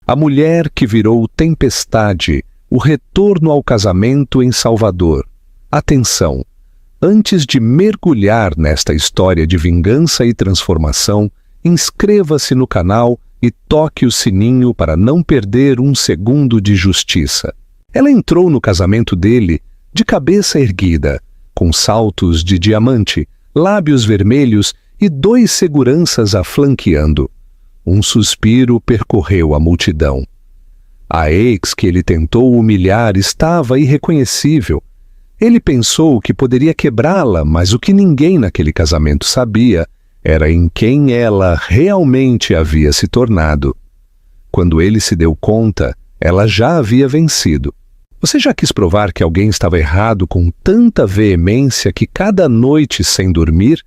A mulher que virou tempestade, o retorno ao casamento em Salvador. Atenção! Antes de mergulhar nesta história de vingança e transformação, inscreva-se no canal e toque o sininho para não perder um segundo de justiça. Ela entrou no casamento dele de cabeça erguida, com saltos de diamante, lábios vermelhos e 2 seguranças a flanqueando. Um suspiro percorreu a multidão. A ex que ele tentou humilhar estava irreconhecível. Ele pensou que poderia quebrá-la, mas o que ninguém naquele casamento sabia era em quem ela realmente havia se tornado. Quando ele se deu conta, ela já havia vencido. Você já quis provar que alguém estava errado com tanta veemência que cada noite sem dormir,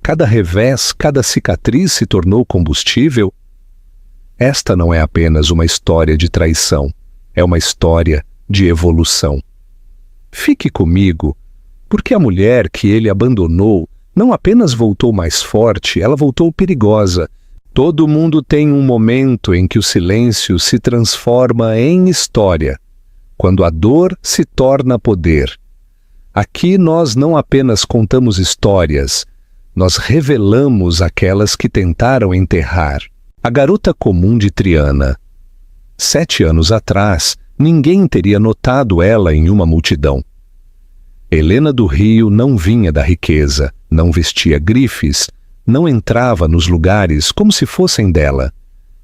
cada revés, cada cicatriz se tornou combustível? Esta não é apenas uma história de traição, é uma história de evolução. Fique comigo, porque a mulher que ele abandonou não apenas voltou mais forte, ela voltou perigosa. Todo mundo tem um momento em que o silêncio se transforma em história, quando a dor se torna poder. Aqui nós não apenas contamos histórias, nós revelamos aquelas que tentaram enterrar. A garota comum de Triana. 7 anos atrás, ninguém teria notado ela em uma multidão. Helena do Rio não vinha da riqueza, não vestia grifes, não entrava nos lugares como se fossem dela.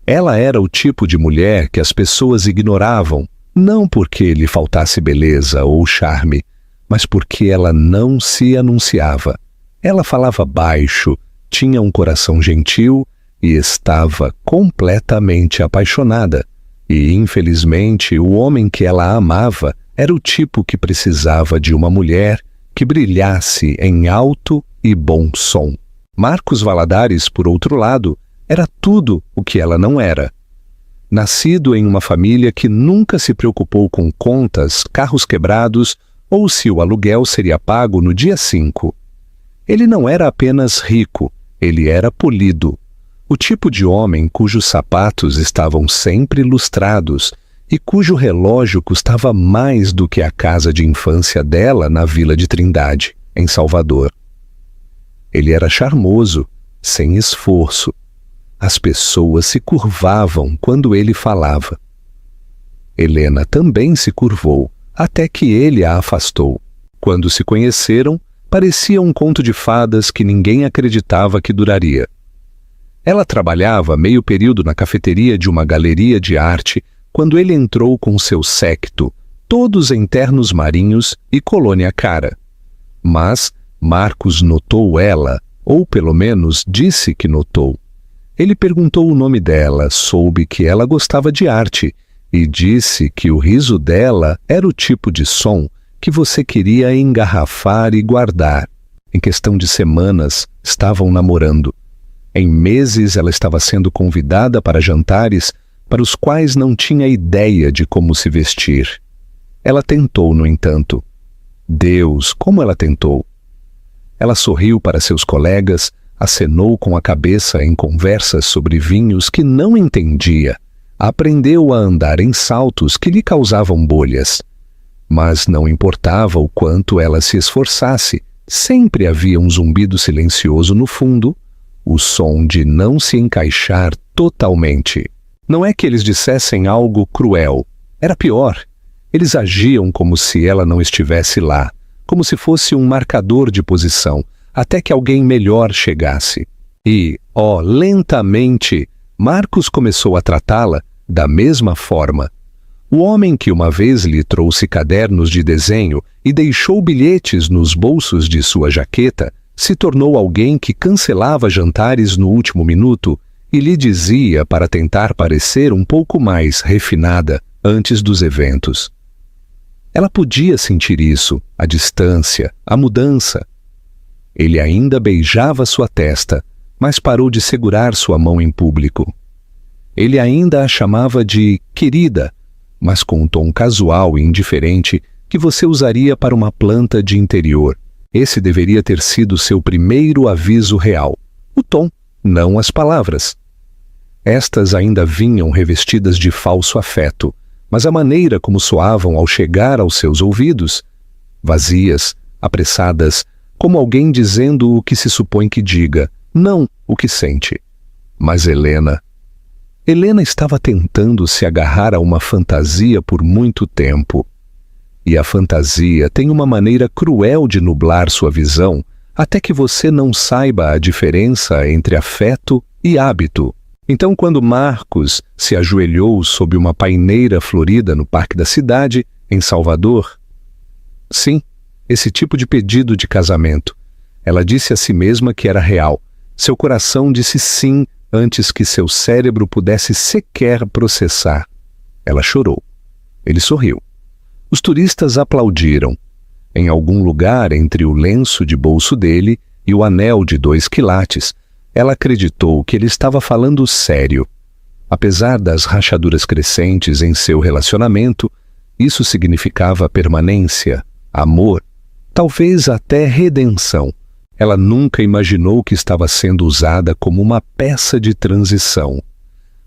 Ela era o tipo de mulher que as pessoas ignoravam, não porque lhe faltasse beleza ou charme, mas porque ela não se anunciava. Ela falava baixo, tinha um coração gentil e estava completamente apaixonada. E, infelizmente, o homem que ela amava era o tipo que precisava de uma mulher que brilhasse em alto e bom som. Marcos Valadares, por outro lado, era tudo o que ela não era. Nascido em uma família que nunca se preocupou com contas, carros quebrados ou se o aluguel seria pago no dia 5. Ele não era apenas rico, ele era polido. O tipo de homem cujos sapatos estavam sempre lustrados e cujo relógio custava mais do que a casa de infância dela na Vila de Trindade, em Salvador. Ele era charmoso, sem esforço. As pessoas se curvavam quando ele falava. Helena também se curvou, até que ele a afastou. Quando se conheceram, parecia um conto de fadas que ninguém acreditava que duraria. Ela trabalhava meio período na cafeteria de uma galeria de arte quando ele entrou com seu séquito, todos em ternos marinhos e colônia cara. Mas Marcos notou ela, ou pelo menos disse que notou. Ele perguntou o nome dela, soube que ela gostava de arte e disse que o riso dela era o tipo de som que você queria engarrafar e guardar. Em questão de semanas, estavam namorando. Em meses, ela estava sendo convidada para jantares para os quais não tinha ideia de como se vestir. Ela tentou, no entanto. Deus, como ela tentou! Ela sorriu para seus colegas, acenou com a cabeça em conversas sobre vinhos que não entendia, aprendeu a andar em saltos que lhe causavam bolhas. Mas não importava o quanto ela se esforçasse, sempre havia um zumbido silencioso no fundo, o som de não se encaixar totalmente. Não é que eles dissessem algo cruel, era pior. Eles agiam como se ela não estivesse lá, como se fosse um marcador de posição, até que alguém melhor chegasse. E, lentamente, Marcos começou a tratá-la da mesma forma. O homem que uma vez lhe trouxe cadernos de desenho e deixou bilhetes nos bolsos de sua jaqueta, se tornou alguém que cancelava jantares no último minuto e lhe dizia para tentar parecer um pouco mais refinada antes dos eventos. Ela podia sentir isso, a distância, a mudança. Ele ainda beijava sua testa, mas parou de segurar sua mão em público. Ele ainda a chamava de querida, mas com um tom casual e indiferente que você usaria para uma planta de interior. Esse deveria ter sido seu primeiro aviso real. O tom, não as palavras. Estas ainda vinham revestidas de falso afeto, mas a maneira como soavam ao chegar aos seus ouvidos, vazias, apressadas, como alguém dizendo o que se supõe que diga, não o que sente. Mas Helena estava tentando se agarrar a uma fantasia por muito tempo. E a fantasia tem uma maneira cruel de nublar sua visão até que você não saiba a diferença entre afeto e hábito. Então, quando Marcos se ajoelhou sob uma paineira florida no Parque da Cidade, em Salvador, sim, esse tipo de pedido de casamento, ela disse a si mesma que era real. Seu coração disse sim antes que seu cérebro pudesse sequer processar. Ela chorou. Ele sorriu. Os turistas aplaudiram. Em algum lugar entre o lenço de bolso dele e o anel de 2 quilates, ela acreditou que ele estava falando sério. Apesar das rachaduras crescentes em seu relacionamento, isso significava permanência, amor, talvez até redenção. Ela nunca imaginou que estava sendo usada como uma peça de transição.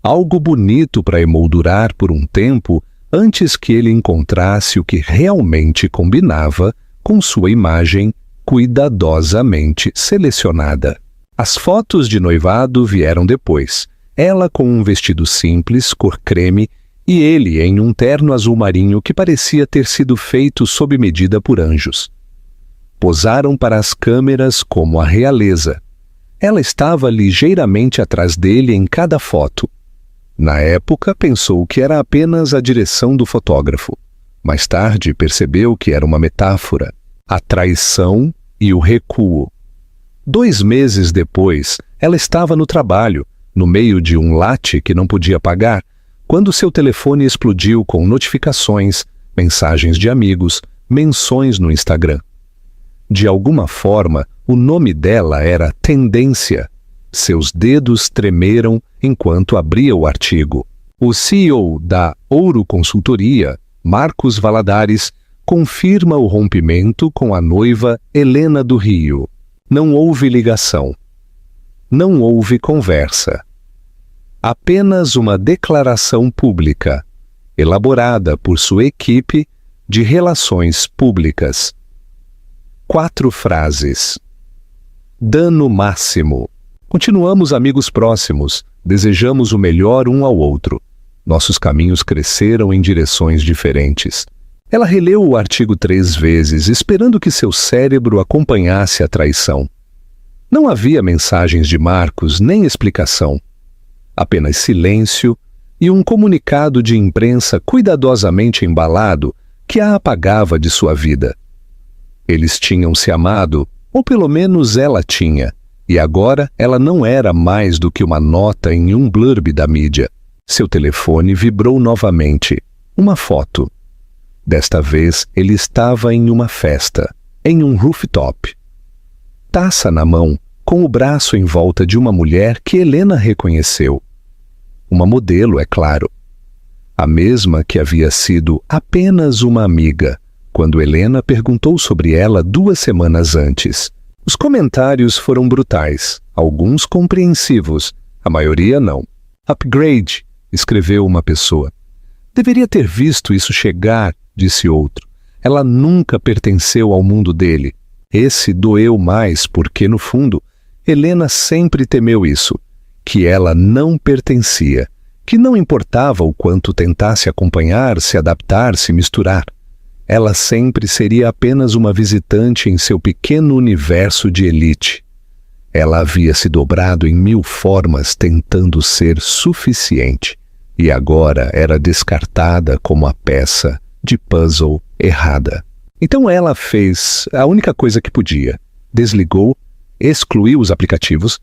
Algo bonito para emoldurar por um tempo antes que ele encontrasse o que realmente combinava com sua imagem cuidadosamente selecionada. As fotos de noivado vieram depois. Ela com um vestido simples, cor creme, e ele em um terno azul marinho que parecia ter sido feito sob medida por anjos. Posaram para as câmeras como a realeza. Ela estava ligeiramente atrás dele em cada foto. Na época, pensou que era apenas a direção do fotógrafo. Mais tarde, percebeu que era uma metáfora, a traição e o recuo. 2 meses depois, ela estava no trabalho, no meio de um latte que não podia pagar, quando seu telefone explodiu com notificações, mensagens de amigos, menções no Instagram. De alguma forma, o nome dela era Tendência. Seus dedos tremeram enquanto abria o artigo. O CEO da Ouro Consultoria, Marcos Valadares, confirma o rompimento com a noiva Helena do Rio. Não houve ligação. Não houve conversa. Apenas uma declaração pública, elaborada por sua equipe de relações públicas. 4 frases. Dano máximo. Continuamos amigos próximos, desejamos o melhor um ao outro. Nossos caminhos cresceram em direções diferentes. Ela releu o artigo 3 vezes, esperando que seu cérebro acompanhasse a traição. Não havia mensagens de Marcos nem explicação. Apenas silêncio e um comunicado de imprensa cuidadosamente embalado que a apagava de sua vida. Eles tinham se amado, ou pelo menos ela tinha, e agora ela não era mais do que uma nota em um blurb da mídia. Seu telefone vibrou novamente. Uma foto. Desta vez ele estava em uma festa, em um rooftop. Taça na mão, com o braço em volta de uma mulher que Helena reconheceu. Uma modelo, é claro. A mesma que havia sido apenas uma amiga, quando Helena perguntou sobre ela 2 semanas antes. Os comentários foram brutais, alguns compreensivos, a maioria não. Upgrade, escreveu uma pessoa. Deveria ter visto isso chegar, disse outro. Ela nunca pertenceu ao mundo dele. Esse doeu mais porque, no fundo, Helena sempre temeu isso, que ela não pertencia, que não importava o quanto tentasse acompanhar, se adaptar, se misturar. Ela sempre seria apenas uma visitante em seu pequeno universo de elite. Ela havia se dobrado em 1000 formas tentando ser suficiente, e agora era descartada como a peça de puzzle errada. Então ela fez a única coisa que podia. Desligou, excluiu os aplicativos,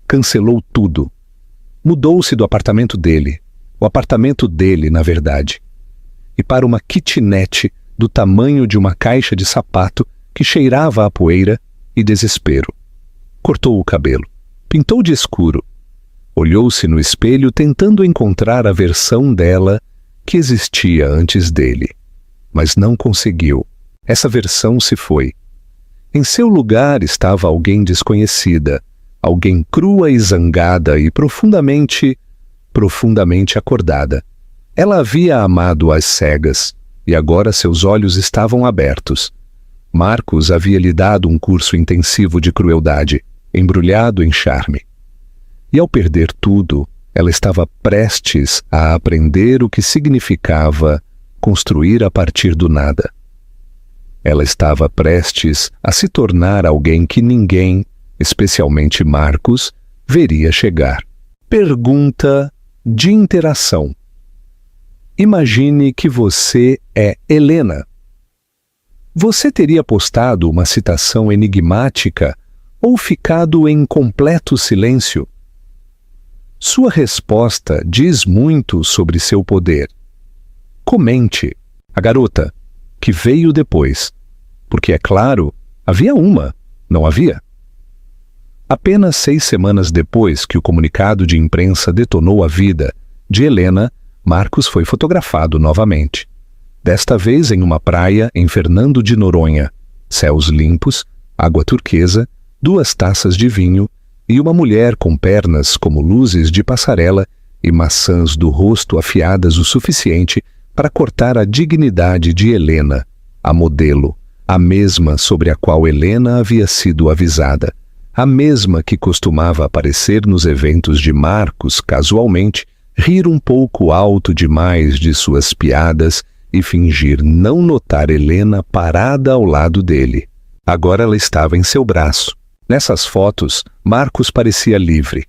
cancelou tudo. Mudou-se do apartamento dele, o apartamento dele, na verdade, e para uma kitnet do tamanho de uma caixa de sapato que cheirava a poeira e desespero. Cortou o cabelo, pintou de escuro, olhou-se no espelho tentando encontrar a versão dela que existia antes dele, mas não conseguiu. Essa versão se foi. Em seu lugar estava alguém desconhecida, alguém crua e zangada e profundamente profundamente acordada. Ela havia amado às cegas, e agora seus olhos estavam abertos. Marcos havia lhe dado um curso intensivo de crueldade, embrulhado em charme. E ao perder tudo, ela estava prestes a aprender o que significava construir a partir do nada. Ela estava prestes a se tornar alguém que ninguém, especialmente Marcos, veria chegar. Pergunta de interação. Imagine que você é Helena. Você teria postado uma citação enigmática ou ficado em completo silêncio? Sua resposta diz muito sobre seu poder. Comente. A garota, que veio depois. Porque, é claro, havia uma, não havia? Apenas 6 semanas depois que o comunicado de imprensa detonou a vida de Helena, Marcos foi fotografado novamente. Desta vez em uma praia em Fernando de Noronha. Céus limpos, água turquesa, 2 taças de vinho e uma mulher com pernas como luzes de passarela e maçãs do rosto afiadas o suficiente para cortar a dignidade de Helena, a modelo, a mesma sobre a qual Helena havia sido avisada, a mesma que costumava aparecer nos eventos de Marcos casualmente, rir um pouco alto demais de suas piadas e fingir não notar Helena parada ao lado dele. Agora ela estava em seu braço. Nessas fotos, Marcos parecia livre.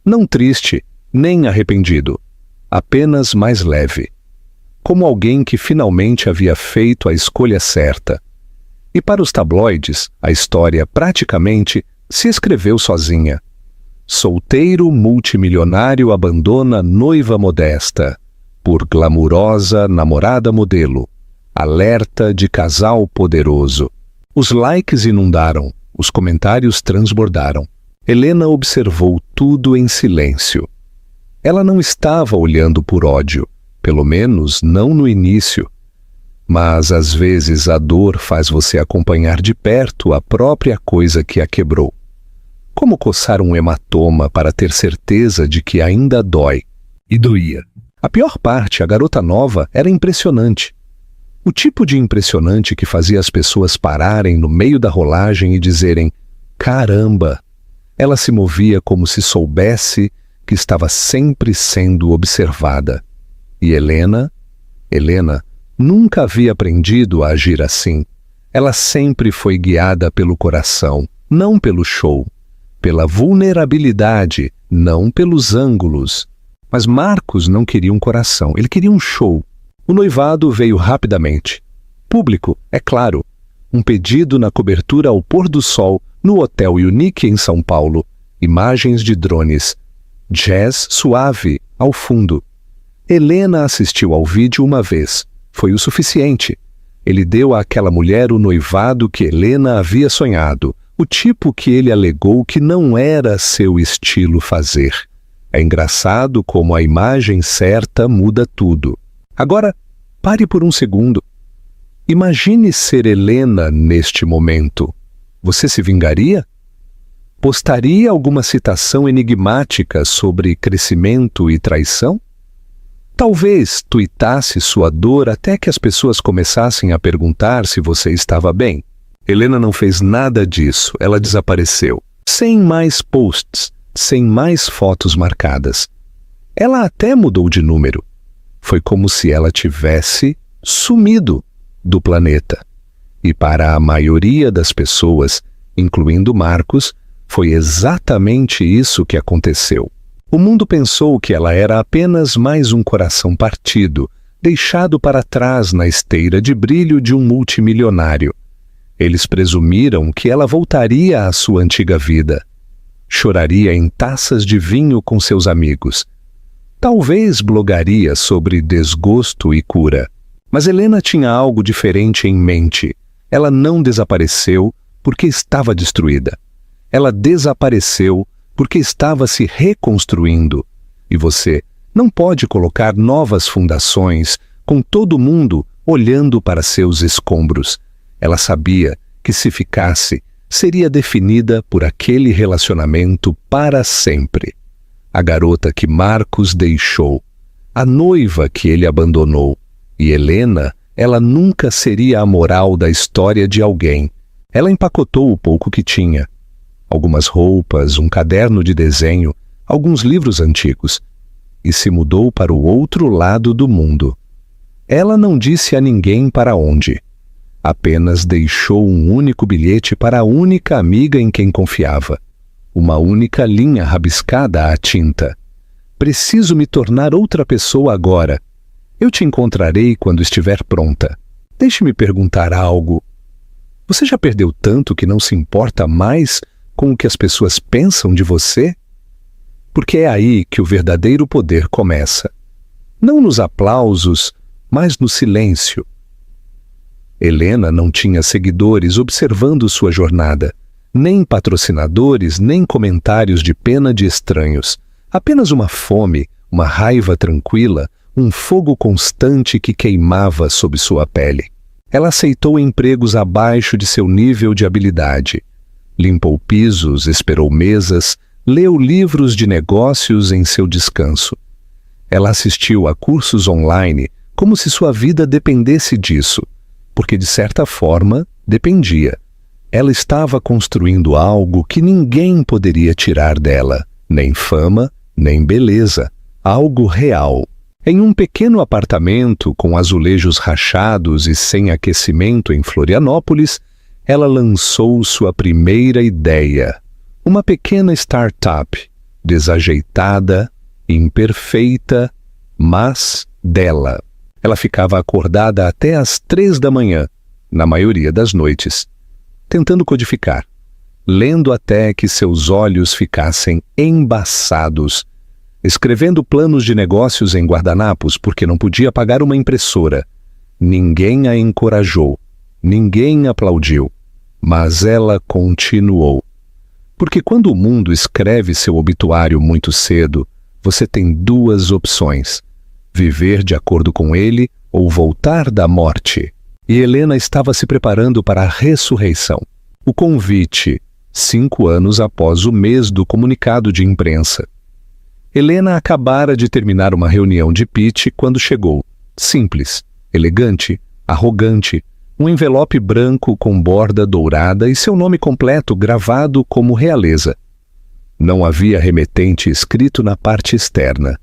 Não triste, nem arrependido. Apenas mais leve. Como alguém que finalmente havia feito a escolha certa. E para os tabloides, a história praticamente se escreveu sozinha. Solteiro multimilionário abandona noiva modesta por glamurosa namorada modelo. Alerta de casal poderoso. Os likes inundaram, os comentários transbordaram. Helena observou tudo em silêncio. Ela não estava olhando por ódio, pelo menos não no início. Mas às vezes a dor faz você acompanhar de perto a própria coisa que a quebrou. Como coçar um hematoma para ter certeza de que ainda dói? E doía. A pior parte, a garota nova, era impressionante. O tipo de impressionante que fazia as pessoas pararem no meio da rolagem e dizerem: caramba! Ela se movia como se soubesse que estava sempre sendo observada. E Helena nunca havia aprendido a agir assim. Ela sempre foi guiada pelo coração, não pelo show. Pela vulnerabilidade, não pelos ângulos. Mas Marcos não queria um coração, ele queria um show. O noivado veio rapidamente. Público, é claro. Um pedido na cobertura ao pôr do sol, no Hotel Unique em São Paulo. Imagens de drones. Jazz suave, ao fundo. Helena assistiu ao vídeo uma vez. Foi o suficiente. Ele deu àquela mulher o noivado que Helena havia sonhado. O tipo que ele alegou que não era seu estilo fazer. É engraçado como a imagem certa muda tudo. Agora, pare por um segundo. Imagine ser Helena neste momento. Você se vingaria? Postaria alguma citação enigmática sobre crescimento e traição? Talvez tuitasse sua dor até que as pessoas começassem a perguntar se você estava bem. Helena não fez nada disso, ela desapareceu. Sem mais posts, sem mais fotos marcadas. Ela até mudou de número. Foi como se ela tivesse sumido do planeta. E para a maioria das pessoas, incluindo Marcos, foi exatamente isso que aconteceu. O mundo pensou que ela era apenas mais um coração partido, deixado para trás na esteira de brilho de um multimilionário. Eles presumiram que ela voltaria à sua antiga vida. Choraria em taças de vinho com seus amigos. Talvez blogaria sobre desgosto e cura. Mas Helena tinha algo diferente em mente. Ela não desapareceu porque estava destruída. Ela desapareceu porque estava se reconstruindo. E você não pode colocar novas fundações com todo mundo olhando para seus escombros. Ela sabia que se ficasse, seria definida por aquele relacionamento para sempre. a garota que Marcos deixou, a noiva que ele abandonou. E Helena, ela nunca seria a moral da história de alguém. Ela empacotou o pouco que tinha. Algumas roupas, um caderno de desenho, alguns livros antigos, e se mudou para o outro lado do mundo. Ela não disse a ninguém para onde. Apenas deixou um único bilhete para a única amiga em quem confiava. Uma única linha rabiscada à tinta. Preciso me tornar outra pessoa agora. Eu te encontrarei quando estiver pronta. Deixe-me perguntar algo. Você já perdeu tanto que não se importa mais com o que as pessoas pensam de você? Porque é aí que o verdadeiro poder começa. Não nos aplausos, mas no silêncio. Helena não tinha seguidores observando sua jornada, nem patrocinadores, nem comentários de pena de estranhos. Apenas uma fome, uma raiva tranquila, um fogo constante que queimava sob sua pele. Ela aceitou empregos abaixo de seu nível de habilidade. Limpou pisos, esperou mesas, leu livros de negócios em seu descanso. Ela assistiu a cursos online como se sua vida dependesse disso, porque de certa forma dependia. Ela estava construindo algo que ninguém poderia tirar dela, nem fama, nem beleza, algo real. Em um pequeno apartamento com azulejos rachados e sem aquecimento em Florianópolis, ela lançou sua primeira ideia, uma pequena startup, desajeitada, imperfeita, mas dela. Ela ficava acordada até às 3 da manhã, na maioria das noites, tentando codificar, lendo até que seus olhos ficassem embaçados, escrevendo planos de negócios em guardanapos porque não podia pagar uma impressora. Ninguém a encorajou, ninguém aplaudiu, mas ela continuou. Porque quando o mundo escreve seu obituário muito cedo, você tem duas opções: viver de acordo com ele ou voltar da morte. E Helena estava se preparando para a ressurreição. O convite, 5 anos após o mês do comunicado de imprensa. Helena acabara de terminar uma reunião de pitch quando chegou. Simples, elegante, arrogante, um envelope branco com borda dourada e seu nome completo gravado como realeza. Não havia remetente escrito na parte externa,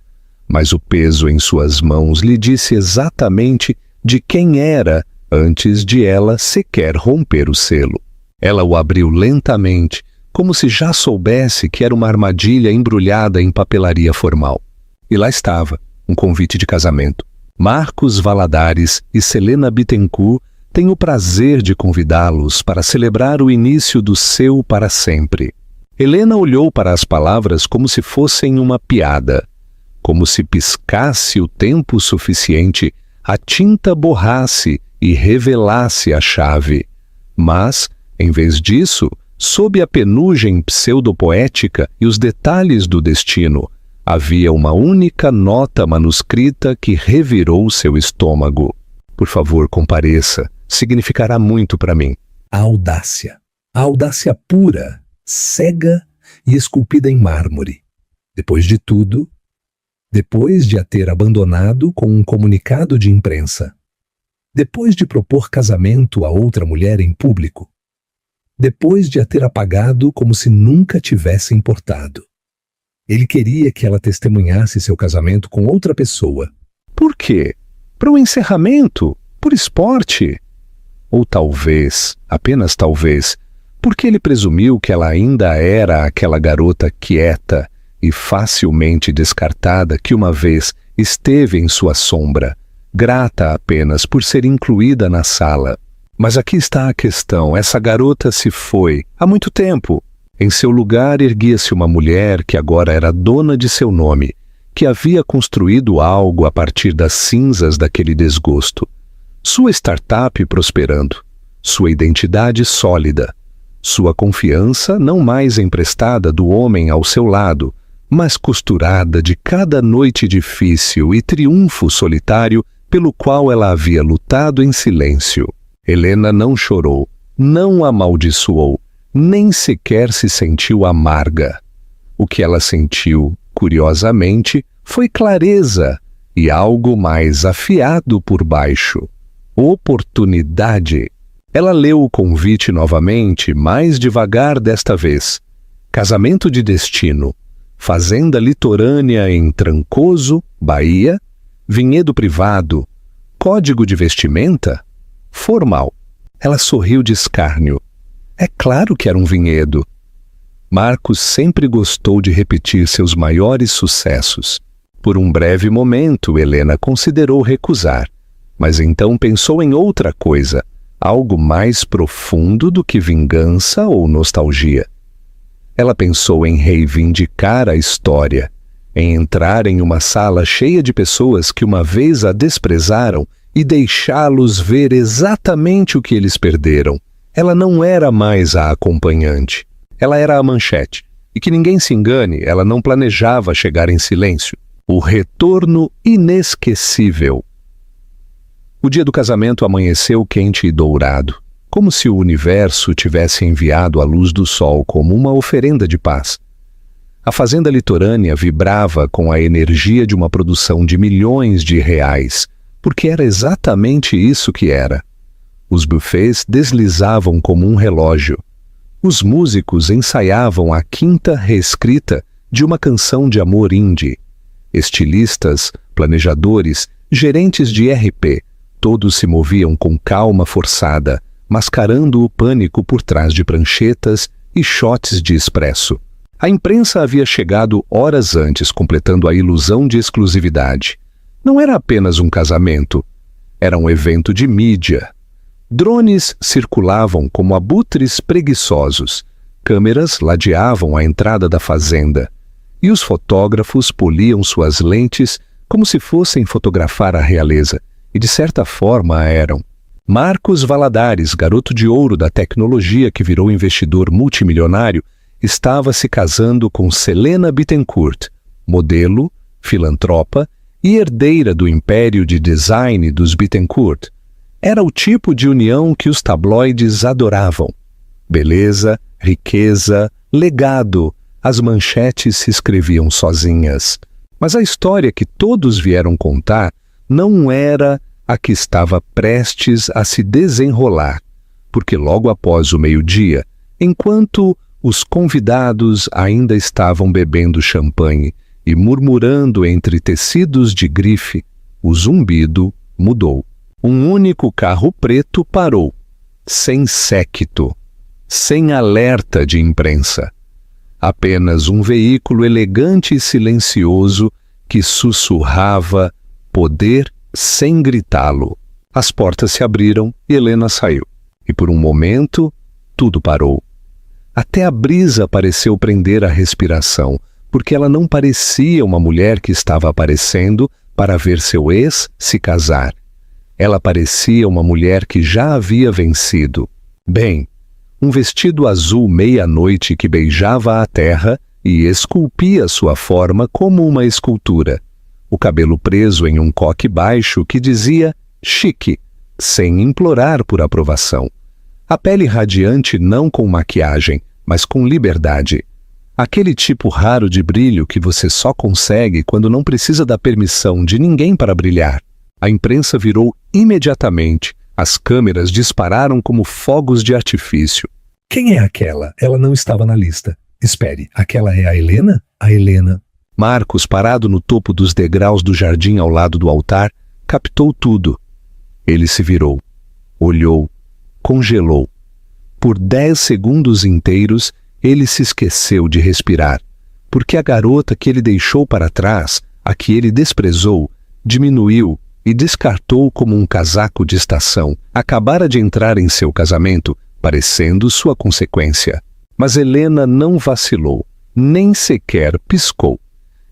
mas o peso em suas mãos lhe disse exatamente de quem era antes de ela sequer romper o selo. Ela o abriu lentamente, como se já soubesse que era uma armadilha embrulhada em papelaria formal. E lá estava, um convite de casamento. Marcos Valadares e Selena Bittencourt têm o prazer de convidá-los para celebrar o início do seu para sempre. Helena olhou para as palavras como se fossem uma piada, como se piscasse o tempo suficiente, a tinta borrasse e revelasse a chave. Mas, em vez disso, sob a penugem pseudopoética e os detalhes do destino, havia uma única nota manuscrita que revirou seu estômago. Por favor, compareça. Significará muito para mim. A audácia pura, cega e esculpida em mármore. Depois de tudo, depois de a ter abandonado com um comunicado de imprensa, depois de propor casamento a outra mulher em público, depois de a ter apagado como se nunca tivesse importado. Ele queria que ela testemunhasse seu casamento com outra pessoa. Por quê? Para o encerramento? Por esporte? Ou talvez, apenas talvez, porque ele presumiu que ela ainda era aquela garota quieta e facilmente descartada que uma vez esteve em sua sombra, grata apenas por ser incluída na sala. Mas aqui está a questão: essa garota se foi há muito tempo. Em seu lugar erguia-se uma mulher que agora era dona de seu nome, que havia construído algo a partir das cinzas daquele desgosto. Sua startup prosperando, sua identidade sólida, sua confiança não mais emprestada do homem ao seu lado, mas costurada de cada noite difícil e triunfo solitário pelo qual ela havia lutado em silêncio. Helena não chorou, não amaldiçoou, nem sequer se sentiu amarga. O que ela sentiu curiosamente, foi clareza e algo mais afiado por baixo. Oportunidade. Ela leu o convite novamente, mais devagar desta vez. Casamento de destino. Fazenda litorânea em Trancoso, Bahia. Vinhedo privado. Código de vestimenta? Formal. Ela sorriu de escárnio. É claro que era um vinhedo. Marcos sempre gostou de repetir seus maiores sucessos. Por um breve momento, Helena considerou recusar, mas então pensou em outra coisa, algo mais profundo do que vingança ou nostalgia. Ela pensou em reivindicar a história, em entrar em uma sala cheia de pessoas que uma vez a desprezaram e deixá-los ver exatamente o que eles perderam. Ela não era mais a acompanhante. Ela era a manchete. E que ninguém se engane, ela não planejava chegar em silêncio. O retorno inesquecível. O dia do casamento amanheceu quente e dourado, como se o universo tivesse enviado a luz do sol como uma oferenda de paz. A fazenda litorânea vibrava com a energia de uma produção de milhões de reais, porque era exatamente isso que era. Os buffets deslizavam como um relógio. Os músicos ensaiavam a quinta reescrita de uma canção de amor indie. Estilistas, planejadores, gerentes de RP, todos se moviam com calma forçada, mascarando o pânico por trás de pranchetas e shots de espresso. A imprensa havia chegado horas antes, completando a ilusão de exclusividade. Não era apenas um casamento, era um evento de mídia. Drones circulavam como abutres preguiçosos, câmeras ladeavam a entrada da fazenda, e os fotógrafos poliam suas lentes como se fossem fotografar a realeza, e de certa forma a eram. Marcos Valadares, garoto de ouro da tecnologia que virou investidor multimilionário, estava se casando com Selena Bittencourt, modelo, filantropa e herdeira do império de design dos Bittencourt. Era o tipo de união que os tabloides adoravam. Beleza, riqueza, legado, as manchetes se escreviam sozinhas. Mas a história que todos vieram contar não era a que estava prestes a se desenrolar, porque logo após o meio-dia, enquanto os convidados ainda estavam bebendo champanhe e murmurando entre tecidos de grife, o zumbido mudou. Um único carro preto parou, sem séquito, sem alerta de imprensa. Apenas um veículo elegante e silencioso que sussurrava poder sem gritá-lo. As portas se abriram e Helena saiu. E por um momento, tudo parou. Até a brisa pareceu prender a respiração, porque ela não parecia uma mulher que estava aparecendo para ver seu ex se casar. Ela parecia uma mulher que já havia vencido. Bem, um vestido azul meia-noite que beijava a terra e esculpia sua forma como uma escultura. O cabelo preso em um coque baixo que dizia chique, sem implorar por aprovação. A pele radiante não com maquiagem, mas com liberdade. Aquele tipo raro de brilho que você só consegue quando não precisa da permissão de ninguém para brilhar. A imprensa virou imediatamente. As câmeras dispararam como fogos de artifício. Quem é aquela? Ela não estava na lista. Espere, aquela é a Helena? A Helena. Marcos, parado no topo dos degraus do jardim ao lado do altar, captou tudo. Ele se virou, olhou, congelou. Por 10 segundos inteiros, ele se esqueceu de respirar, porque a garota que ele deixou para trás, a que ele desprezou, diminuiu e descartou como um casaco de estação, acabara de entrar em seu casamento, parecendo sua consequência. Mas Helena não vacilou, nem sequer piscou.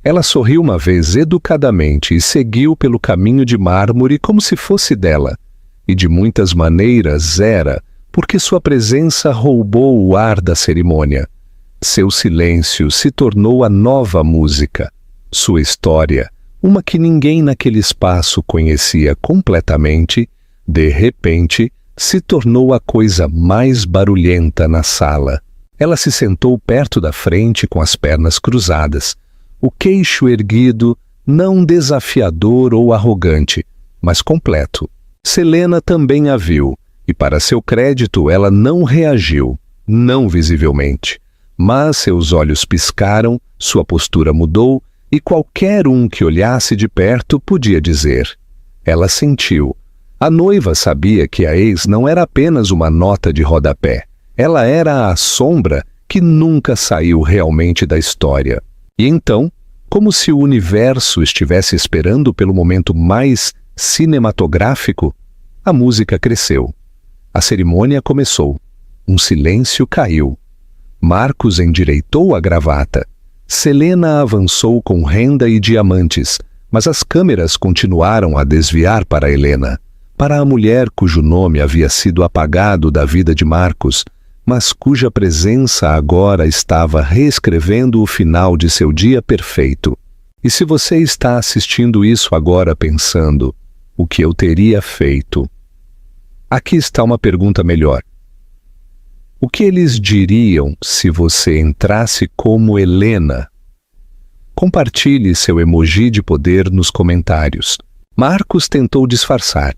Ela sorriu uma vez educadamente e seguiu pelo caminho de mármore como se fosse dela. E de muitas maneiras era, porque sua presença roubou o ar da cerimônia. Seu silêncio se tornou a nova música. Sua história, uma que ninguém naquele espaço conhecia completamente, de repente, se tornou a coisa mais barulhenta na sala. Ela se sentou perto da frente com as pernas cruzadas. o queixo erguido, não desafiador ou arrogante, mas completo. Selena também a viu, e para seu crédito ela não reagiu, não visivelmente. Mas seus olhos piscaram, sua postura mudou, e qualquer um que olhasse de perto podia dizer. Ela sentiu. A noiva sabia que a ex não era apenas uma nota de rodapé. Ela era a sombra que nunca saiu realmente da história. E então, como se o universo estivesse esperando pelo momento mais cinematográfico, a música cresceu. A cerimônia começou. Um silêncio caiu. Marcos endireitou a gravata. Selena avançou com renda e diamantes, mas as câmeras continuaram a desviar para Helena, para a mulher cujo nome havia sido apagado da vida de Marcos, mas cuja presença agora estava reescrevendo o final de seu dia perfeito. E se você está assistindo isso agora pensando, o que eu teria feito? Aqui está uma pergunta melhor. O que eles diriam se você entrasse como Helena? Compartilhe seu emoji de poder nos comentários. Marcos tentou disfarçar.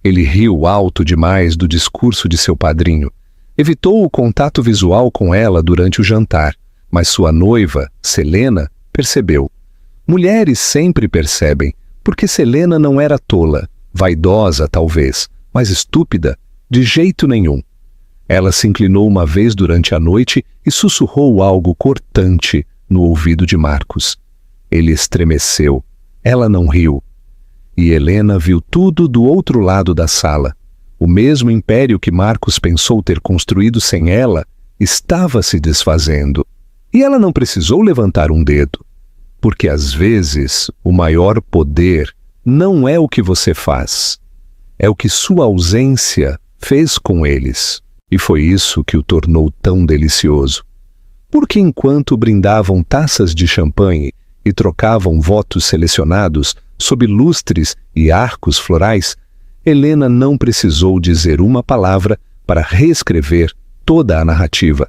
Ele riu alto demais do discurso de seu padrinho. Evitou o contato visual com ela durante o jantar, mas sua noiva, Selena, percebeu. Mulheres sempre percebem, porque Selena não era tola, vaidosa talvez, mas estúpida, de jeito nenhum. Ela se inclinou uma vez durante a noite e sussurrou algo cortante no ouvido de Marcos. Ele estremeceu. Ela não riu. E Helena viu tudo do outro lado da sala. O mesmo império que Marcos pensou ter construído sem ela estava se desfazendo. E ela não precisou levantar um dedo. Porque às vezes o maior poder não é o que você faz. É o que sua ausência fez com eles. E foi isso que o tornou tão delicioso. Porque enquanto brindavam taças de champanhe e trocavam votos selecionados sob lustres e arcos florais, Helena não precisou dizer uma palavra para reescrever toda a narrativa.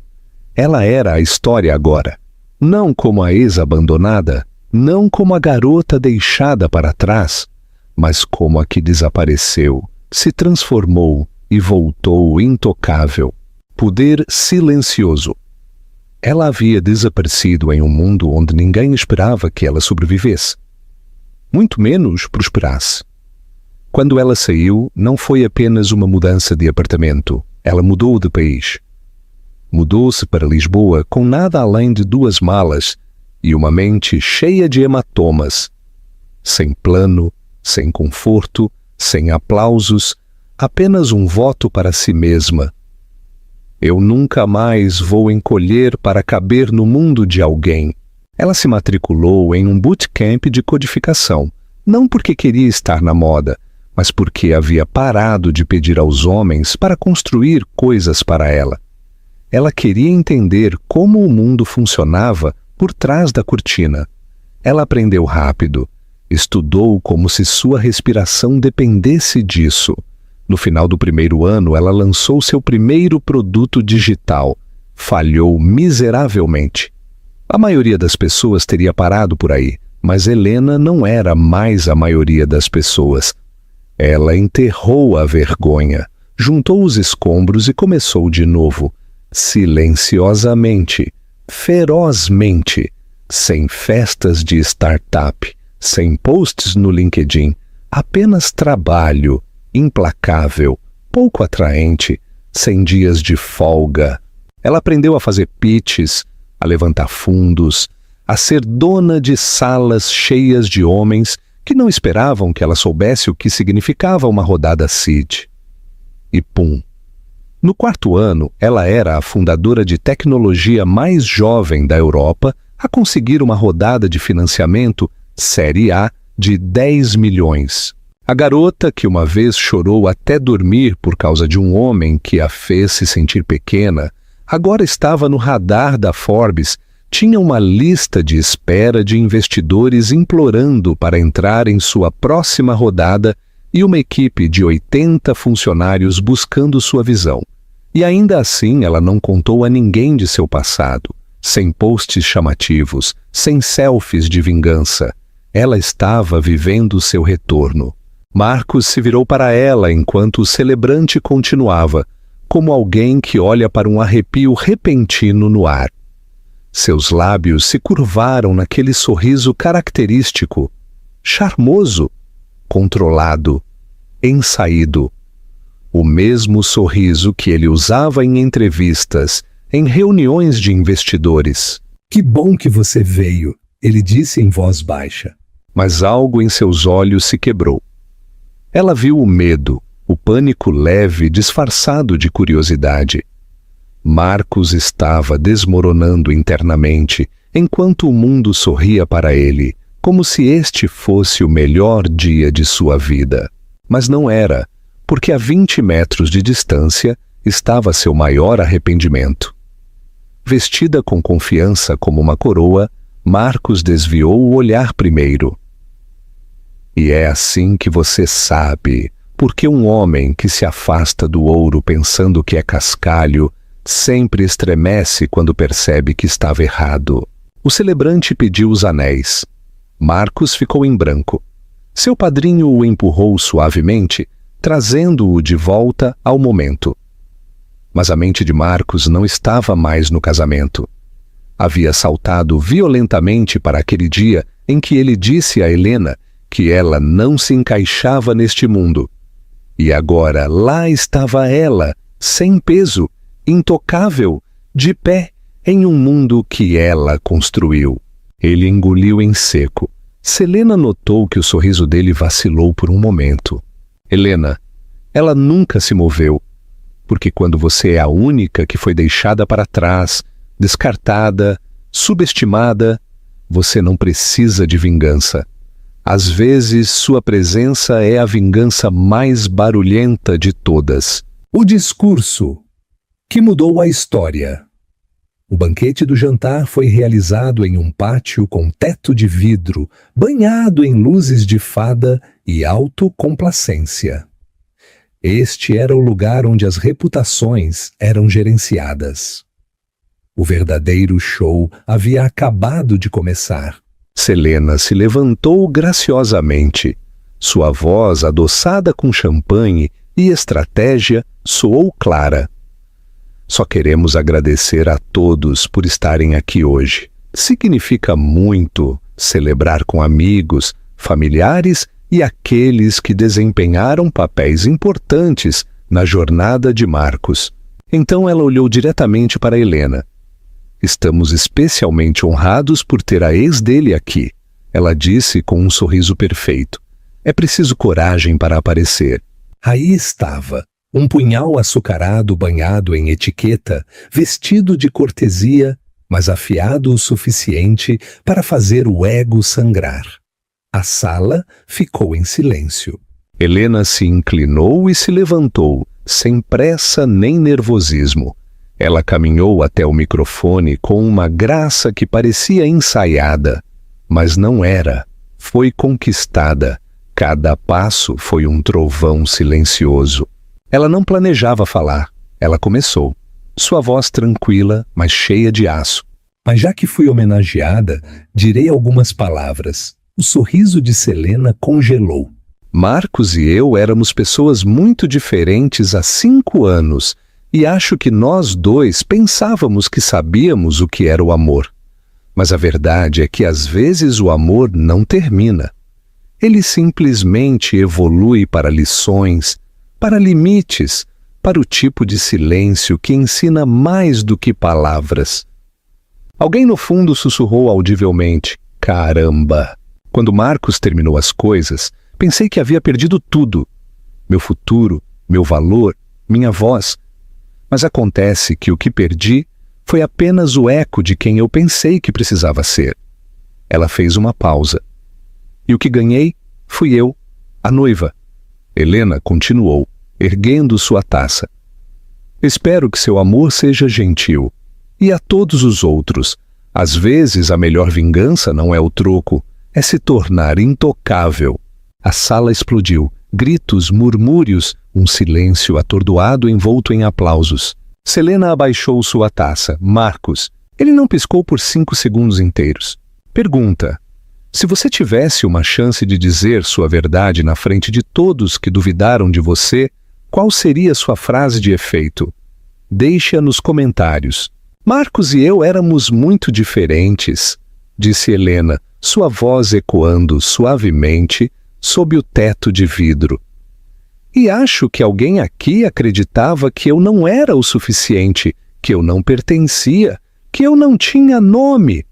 Ela era a história agora. Não como a ex-abandonada, não como a garota deixada para trás, mas como a que desapareceu, se transformou e voltou intocável. Poder silencioso. Ela havia desaparecido em um mundo onde ninguém esperava que ela sobrevivesse. Muito menos prosperasse. Quando ela saiu, não foi apenas uma mudança de apartamento. Ela mudou de país. Mudou-se para Lisboa com nada além de 2 malas e uma mente cheia de hematomas. Sem plano, sem conforto, sem aplausos, apenas um voto para si mesma. Eu nunca mais vou encolher para caber no mundo de alguém. Ela se matriculou em um bootcamp de codificação, não porque queria estar na moda, mas porque havia parado de pedir aos homens para construir coisas para ela. Ela queria entender como o mundo funcionava por trás da cortina. Ela aprendeu rápido, estudou como se sua respiração dependesse disso. No final do primeiro ano, ela lançou seu primeiro produto digital. Falhou miseravelmente. A maioria das pessoas teria parado por aí, mas Helena não era mais a maioria das pessoas. Ela enterrou a vergonha, juntou os escombros e começou de novo, silenciosamente, ferozmente, sem festas de startup, sem posts no LinkedIn, apenas trabalho, implacável, pouco atraente, sem dias de folga. Ela aprendeu a fazer pitches, a levantar fundos, a ser dona de salas cheias de homens que não esperavam que ela soubesse o que significava uma rodada seed. E pum! No 4º ano, ela era a fundadora de tecnologia mais jovem da Europa a conseguir uma rodada de financiamento Série A de 10 milhões. A garota que uma vez chorou até dormir por causa de um homem que a fez se sentir pequena, agora estava no radar da Forbes, tinha uma lista de espera de investidores implorando para entrar em sua próxima rodada e uma equipe de 80 funcionários buscando sua visão. E ainda assim ela não contou a ninguém de seu passado, sem posts chamativos, sem selfies de vingança. Ela estava vivendo seu retorno. Marcos se virou para ela enquanto o celebrante continuava, como alguém que olha para um arrepio repentino no ar. Seus lábios se curvaram naquele sorriso característico, charmoso, controlado, ensaído. O mesmo sorriso que ele usava em entrevistas, em reuniões de investidores. Que bom que você veio, ele disse em voz baixa. Mas algo em seus olhos se quebrou. Ela viu o medo, o pânico leve disfarçado de curiosidade. Marcos estava desmoronando internamente, enquanto o mundo sorria para ele, como se este fosse o melhor dia de sua vida. Mas não era, porque a 20 metros de distância estava seu maior arrependimento. Vestida com confiança como uma coroa, Marcos desviou o olhar primeiro. E é assim que você sabe, porque um homem que se afasta do ouro pensando que é cascalho, sempre estremece quando percebe que estava errado. O celebrante pediu os anéis. Marcos ficou em branco. Seu padrinho o empurrou suavemente, trazendo-o de volta ao momento. Mas a mente de Marcos não estava mais no casamento. Havia saltado violentamente para aquele dia em que ele disse a Helena que ela não se encaixava neste mundo. E agora lá estava ela, sem peso, intocável, de pé, em um mundo que ela construiu. Ele engoliu em seco. Selena notou que o sorriso dele vacilou por um momento. Helena, ela nunca se moveu, porque quando você é a única que foi deixada para trás, descartada, subestimada, você não precisa de vingança. Às vezes, sua presença é a vingança mais barulhenta de todas. O discurso que mudou a história. O banquete do jantar foi realizado em um pátio com teto de vidro, banhado em luzes de fada e autocomplacência. Este era o lugar onde as reputações eram gerenciadas. O verdadeiro show havia acabado de começar. Selena se levantou graciosamente. Sua voz, adoçada com champanhe e estratégia, soou clara. Só queremos agradecer a todos por estarem aqui hoje. Significa muito celebrar com amigos, familiares e aqueles que desempenharam papéis importantes na jornada de Marcos. Então ela olhou diretamente para Helena. Estamos especialmente honrados por ter a ex dele aqui, ela disse com um sorriso perfeito. É preciso coragem para aparecer. Aí estava, um punhal açucarado banhado em etiqueta, vestido de cortesia, mas afiado o suficiente para fazer o ego sangrar. A sala ficou em silêncio. Helena se inclinou e se levantou, sem pressa nem nervosismo. Ela caminhou até o microfone com uma graça que parecia ensaiada, mas não era. Foi conquistada. Cada passo foi um trovão silencioso. Ela não planejava falar. Ela começou. Sua voz tranquila, mas cheia de aço. Mas já que fui homenageada, direi algumas palavras. O sorriso de Selena congelou. Marcos e eu éramos pessoas muito diferentes há 5 anos, e acho que nós dois pensávamos que sabíamos o que era o amor. Mas a verdade é que às vezes o amor não termina. Ele simplesmente evolui para lições, para limites, para o tipo de silêncio que ensina mais do que palavras. Alguém no fundo sussurrou audivelmente: "Caramba!" Quando Marcos terminou as coisas, pensei que havia perdido tudo. Meu futuro, meu valor, minha voz. Mas acontece que o que perdi foi apenas o eco de quem eu pensei que precisava ser. Ela fez uma pausa. E o que ganhei fui eu, a noiva. Helena continuou, erguendo sua taça. Espero que seu amor seja gentil. E a todos os outros. Às vezes a melhor vingança não é o troco, é se tornar intocável. A sala explodiu. Gritos, murmúrios, um silêncio atordoado envolto em aplausos. Selena abaixou sua taça. Marcos, Ele não piscou por 5 segundos inteiros. Pergunta: se você tivesse uma chance de dizer sua verdade na frente de todos que duvidaram de você, qual seria sua frase de efeito? Deixe-a nos comentários. Marcos e eu éramos muito diferentes, disse Helena, sua voz ecoando suavemente sob o teto de vidro. E acho que alguém aqui acreditava que eu não era o suficiente, que eu não pertencia, que eu não tinha nome.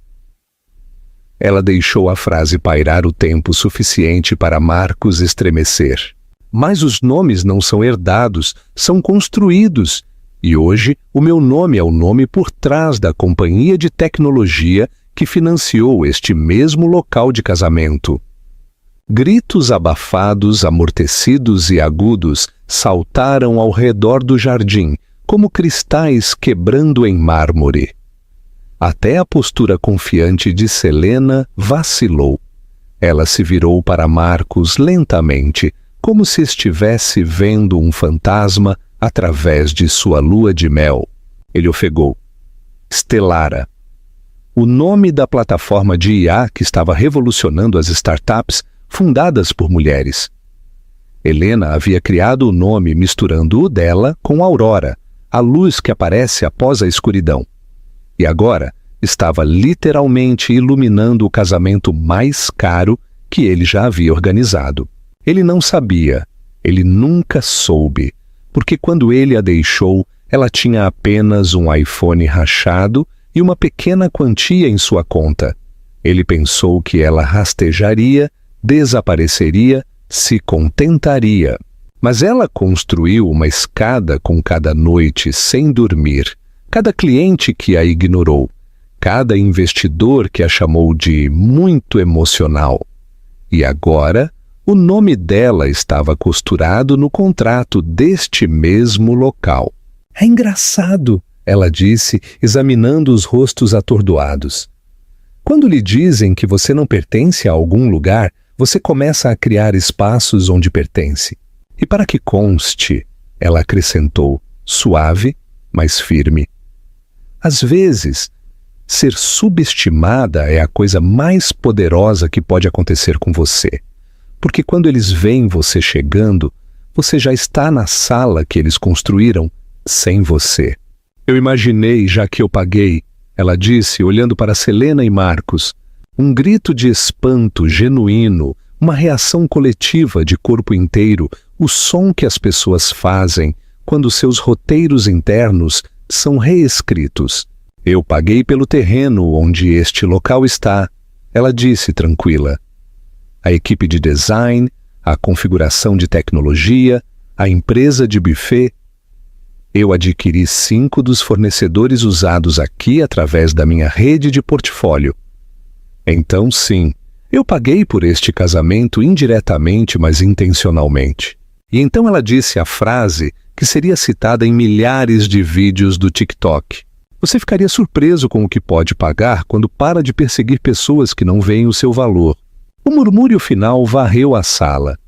Ela deixou a frase pairar o tempo suficiente para Marcos estremecer. Mas os nomes não são herdados, são construídos. E hoje o meu nome é o nome por trás da companhia de tecnologia que financiou este mesmo local de casamento. Gritos abafados, amortecidos e agudos saltaram ao redor do jardim, como cristais quebrando em mármore. Até a postura confiante de Selena vacilou. Ela se virou para Marcos lentamente, como se estivesse vendo um fantasma através de sua lua de mel. Ele ofegou. Stellara. O nome da plataforma de IA que estava revolucionando as startups fundadas por mulheres. Helena havia criado o nome misturando o dela com Aurora, a luz que aparece após a escuridão. E agora estava literalmente iluminando o casamento mais caro que ele já havia organizado. Ele não sabia, ele nunca soube, porque quando ele a deixou, ela tinha apenas um iPhone rachado e uma pequena quantia em sua conta. Ele pensou que ela rastejaria, desapareceria, se contentaria. Mas ela construiu uma escada com cada noite sem dormir, cada cliente que a ignorou, cada investidor que a chamou de muito emocional. E agora, o nome dela estava costurado no contrato deste mesmo local. É engraçado, ela disse, examinando os rostos atordoados. Quando lhe dizem que você não pertence a algum lugar, você começa a criar espaços onde pertence. E para que conste, ela acrescentou, suave, mas firme. Às vezes, ser subestimada é a coisa mais poderosa que pode acontecer com você. Porque quando eles veem você chegando, você já está na sala que eles construíram sem você. Eu imaginei, já que eu paguei, ela disse, olhando para Selena e Marcos, um grito de espanto genuíno, uma reação coletiva de corpo inteiro, o som que as pessoas fazem quando seus roteiros internos são reescritos. Eu paguei pelo terreno onde este local está, ela disse tranquila. A equipe de design, a configuração de tecnologia, a empresa de buffet. Eu adquiri 5 dos fornecedores usados aqui através da minha rede de portfólio. Então, sim, eu paguei por este casamento indiretamente, mas intencionalmente. E então ela disse a frase que seria citada em milhares de vídeos do TikTok. Você ficaria surpreso com o que pode pagar quando para de perseguir pessoas que não veem o seu valor. O murmúrio final varreu a sala.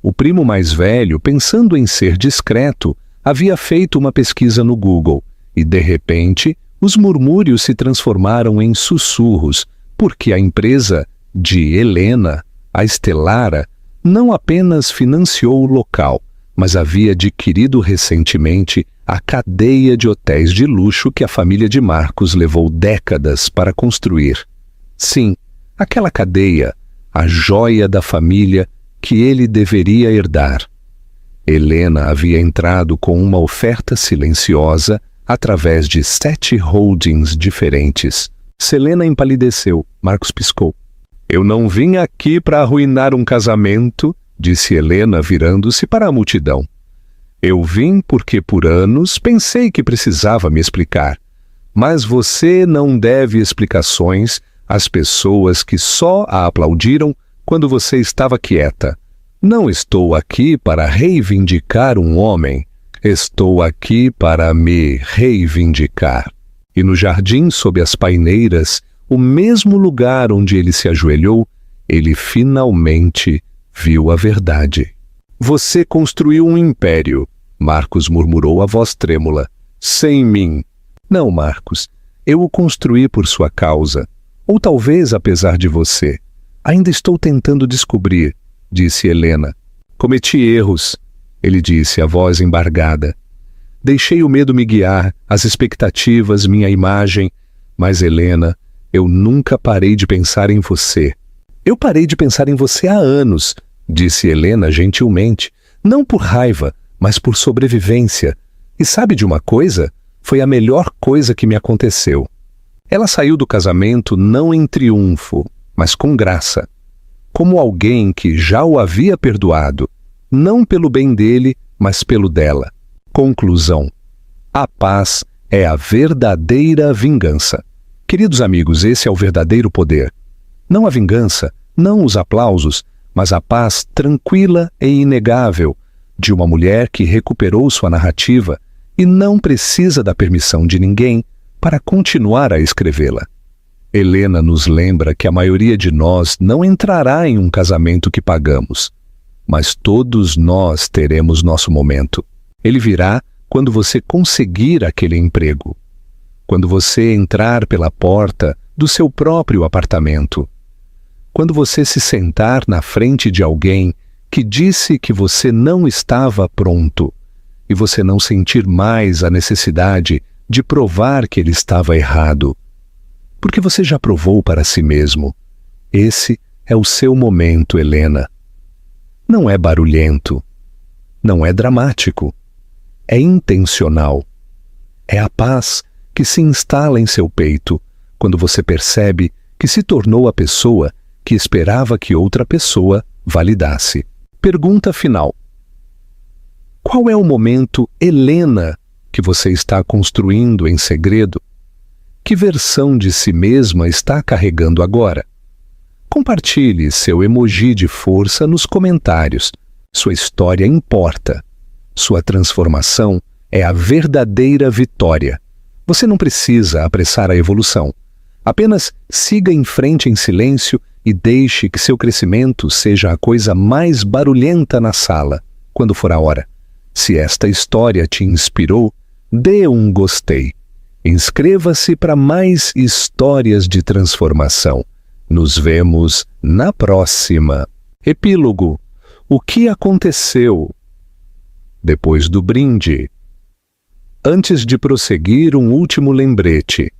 O primo mais velho, pensando em ser discreto, havia feito uma pesquisa no Google e, de repente, os murmúrios se transformaram em sussurros, porque a empresa de Helena, a Stellara, não apenas financiou o local, mas havia adquirido recentemente a cadeia de hotéis de luxo que a família de Marcos levou décadas para construir. Sim, aquela cadeia, a joia da família que ele deveria herdar. Helena havia entrado com uma oferta silenciosa através de 7 holdings diferentes. Selena empalideceu, Marcos piscou. Eu não vim aqui para arruinar um casamento, disse Helena virando-se para a multidão. Eu vim porque por anos pensei que precisava me explicar. Mas você não deve explicações às pessoas que só a aplaudiram quando você estava quieta. Não estou aqui para reivindicar um homem, estou aqui para me reivindicar. E no jardim sob as paineiras, o mesmo lugar onde ele se ajoelhou, ele finalmente viu a verdade. Você construiu um império, Marcos murmurou a voz trêmula. Sem mim. Não, Marcos, Eu o construí por sua causa, ou talvez apesar de você. Ainda estou tentando descobrir, disse Helena. Cometi erros, ele disse, a voz embargada. Deixei o medo me guiar, as expectativas, minha imagem. Mas, Helena, eu nunca parei de pensar em você. Eu parei de pensar em você há anos, disse Helena gentilmente. Não por raiva, mas por sobrevivência. E sabe de uma coisa? Foi a melhor coisa que me aconteceu. Ela saiu do casamento não em triunfo, mas com graça. Como alguém que já o havia perdoado, não pelo bem dele, mas pelo dela. Conclusão: a paz é a verdadeira vingança. Queridos amigos, esse é o verdadeiro poder. Não a vingança, não os aplausos, mas a paz tranquila e inegável de uma mulher que recuperou sua narrativa e não precisa da permissão de ninguém para continuar a escrevê-la. Helena nos lembra que a maioria de nós não entrará em um casamento que pagamos, mas todos nós teremos nosso momento. Ele virá quando você conseguir aquele emprego, quando você entrar pela porta do seu próprio apartamento, quando você se sentar na frente de alguém que disse que você não estava pronto e você não sentir mais a necessidade de provar que ele estava errado, porque você já provou para si mesmo. Esse é o seu momento, Helena. Não é barulhento, não é dramático, é intencional. É a paz que se instala em seu peito quando você percebe que se tornou a pessoa que esperava que outra pessoa validasse. Pergunta final: qual é o momento Helena que você está construindo em segredo? Que versão de si mesma está carregando agora? Compartilhe seu emoji de força nos comentários. Sua história importa. Sua transformação é a verdadeira vitória. Você não precisa apressar a evolução. Apenas siga em frente em silêncio e deixe que seu crescimento seja a coisa mais barulhenta na sala, quando for a hora. Se esta história te inspirou, dê um gostei. Inscreva-se para mais histórias de transformação. Nos vemos na próxima. Epílogo: o que aconteceu? Depois do brinde. Antes de prosseguir, um último lembrete.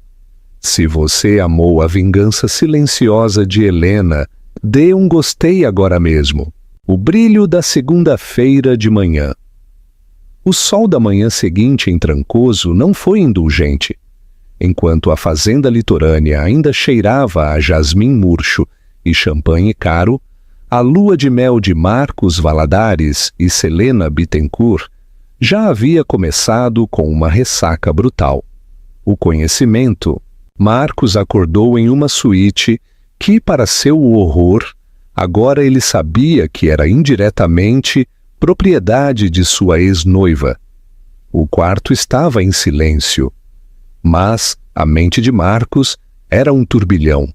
Se você amou a vingança silenciosa de Helena, dê um gostei agora mesmo. O brilho da segunda-feira de manhã. O sol da manhã seguinte em Trancoso não foi indulgente. Enquanto a fazenda litorânea ainda cheirava a jasmim murcho e champanhe caro, a lua de mel de Marcos Valadares e Selena Bittencourt já havia começado com uma ressaca brutal. O conhecimento. Marcos acordou em uma suíte que, para seu horror, agora ele sabia que era indiretamente propriedade de sua ex-noiva. O quarto estava em silêncio, mas a mente de Marcos era um turbilhão.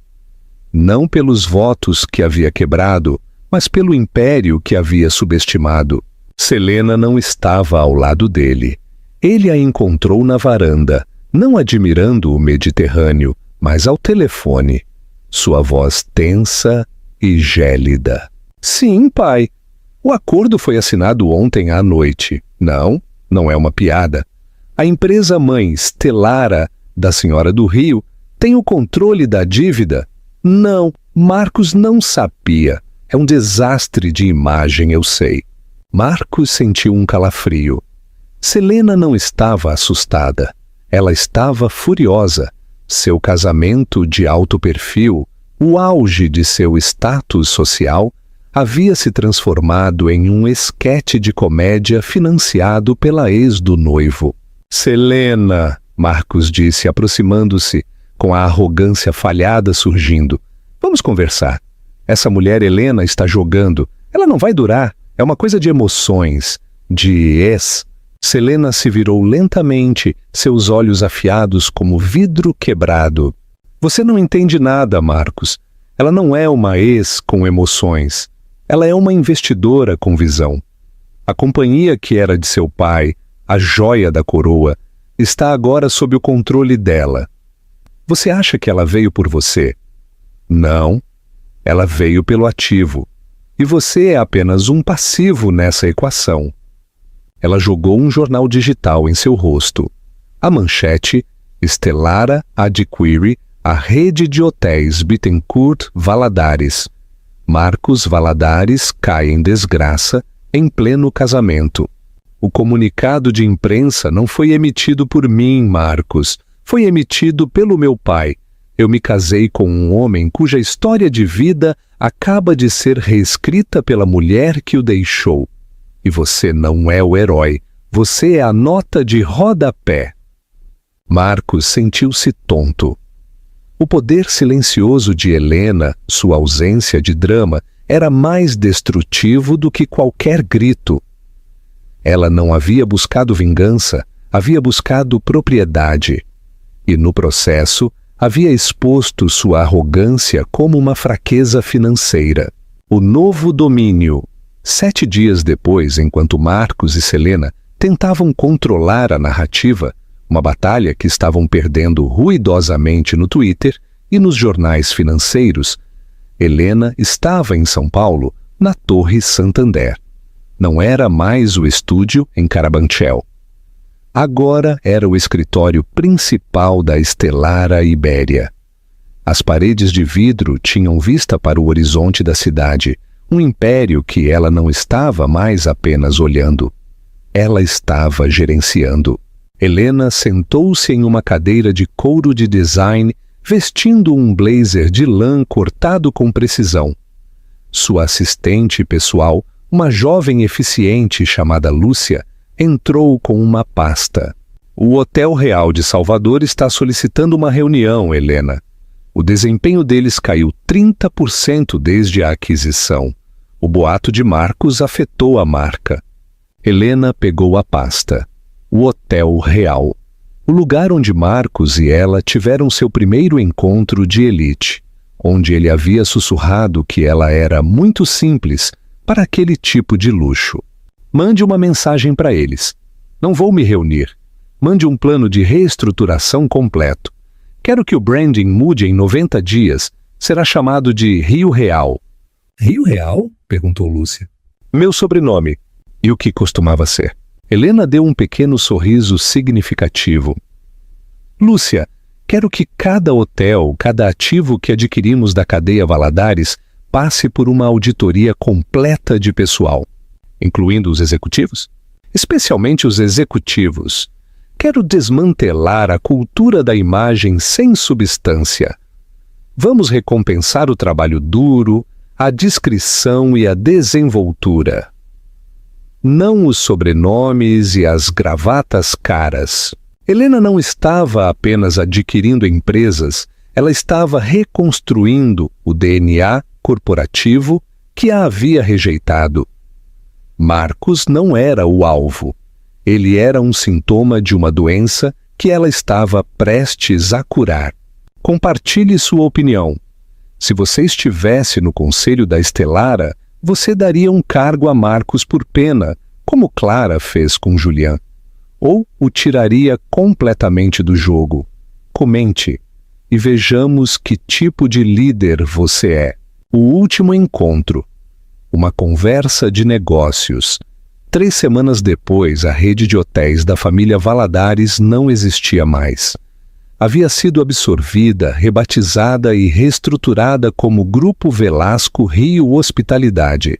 Não pelos votos que havia quebrado, mas pelo império que havia subestimado. Selena não estava ao lado dele. Ele a encontrou na varanda, não admirando o Mediterrâneo, mas ao telefone. Sua voz tensa e gélida. Sim, pai. O acordo foi assinado ontem à noite. Não é uma piada. A empresa-mãe Stellara, da Senhora do Rio, tem o controle da dívida? Não, Marcos não sabia. É um desastre de imagem, eu sei. Marcos sentiu um calafrio. Selena não estava assustada. Ela estava furiosa. Seu casamento de alto perfil, o auge de seu status social, havia se transformado em um esquete de comédia financiado pela ex do noivo. Selena, Marcos disse, aproximando-se, com a arrogância falhada surgindo. Vamos conversar. Essa mulher Helena está jogando. Ela não vai durar. É uma coisa de emoções, de ex. Selena se virou lentamente, seus olhos afiados como vidro quebrado. Você não entende nada, Marcos. Ela não é uma ex com emoções. Ela é uma investidora com visão. A companhia que era de seu pai, a joia da coroa, está agora sob o controle dela. Você acha que ela veio por você? Não, ela veio pelo ativo. E você é apenas um passivo nessa equação. Ela jogou um jornal digital em seu rosto. A manchete: Stellara adquire a rede de hotéis Bittencourt Valadares. Marcos Valadares cai em desgraça em pleno casamento. O comunicado de imprensa não foi emitido por mim, Marcos. Foi emitido pelo meu pai. Eu me casei com um homem cuja história de vida acaba de ser reescrita pela mulher que o deixou. E você não é o herói. Você é a nota de rodapé. Marcos sentiu-se tonto. O poder silencioso de Helena, sua ausência de drama, era mais destrutivo do que qualquer grito. Ela não havia buscado vingança, havia buscado propriedade. E, no processo, havia exposto sua arrogância como uma fraqueza financeira. O novo domínio. 7 dias depois, enquanto Marcos e Selena tentavam controlar a narrativa, uma batalha que estavam perdendo ruidosamente no Twitter e nos jornais financeiros, Helena estava em São Paulo, na Torre Santander. Não era mais o estúdio em Carabanchel. Agora era o escritório principal da Stellara Ibéria. As paredes de vidro tinham vista para o horizonte da cidade, um império que ela não estava mais apenas olhando. Ela estava gerenciando. Helena sentou-se em uma cadeira de couro de design, vestindo um blazer de lã cortado com precisão. Sua assistente pessoal, uma jovem eficiente chamada Lúcia, entrou com uma pasta. O Hotel Real de Salvador está solicitando uma reunião, Helena. O desempenho deles caiu 30% desde a aquisição. O boato de Marcos afetou a marca. Helena pegou a pasta. O Hotel Real. O lugar onde Marcos e ela tiveram seu primeiro encontro de elite, onde ele havia sussurrado que ela era muito simples para aquele tipo de luxo. Mande uma mensagem para eles. Não vou me reunir. Mande um plano de reestruturação completo. Quero que o branding mude em 90 dias. Será chamado de Rio Real. Rio Real? Perguntou Lúcia. Meu sobrenome. E o que costumava ser? Helena deu um pequeno sorriso significativo. Lúcia, quero que cada hotel, cada ativo que adquirimos da cadeia Valadares passe por uma auditoria completa de pessoal, incluindo os executivos? Especialmente os executivos. Quero desmantelar a cultura da imagem sem substância. Vamos recompensar o trabalho duro, a discrição e a desenvoltura. Não os sobrenomes e as gravatas caras. Helena não estava apenas adquirindo empresas, ela estava reconstruindo o DNA corporativo que a havia rejeitado. Marcos não era o alvo. Ele era um sintoma de uma doença que ela estava prestes a curar. Compartilhe sua opinião. Se você estivesse no conselho da Stellara, você daria um cargo a Marcos por pena, como Clara fez com Julian. Ou o tiraria completamente do jogo. Comente e vejamos que tipo de líder você é. O último encontro. Uma conversa de negócios. 3 semanas depois, a rede de hotéis da família Valadares não existia mais. Havia sido absorvida, rebatizada e reestruturada como Grupo Velasco Rio Hospitalidade.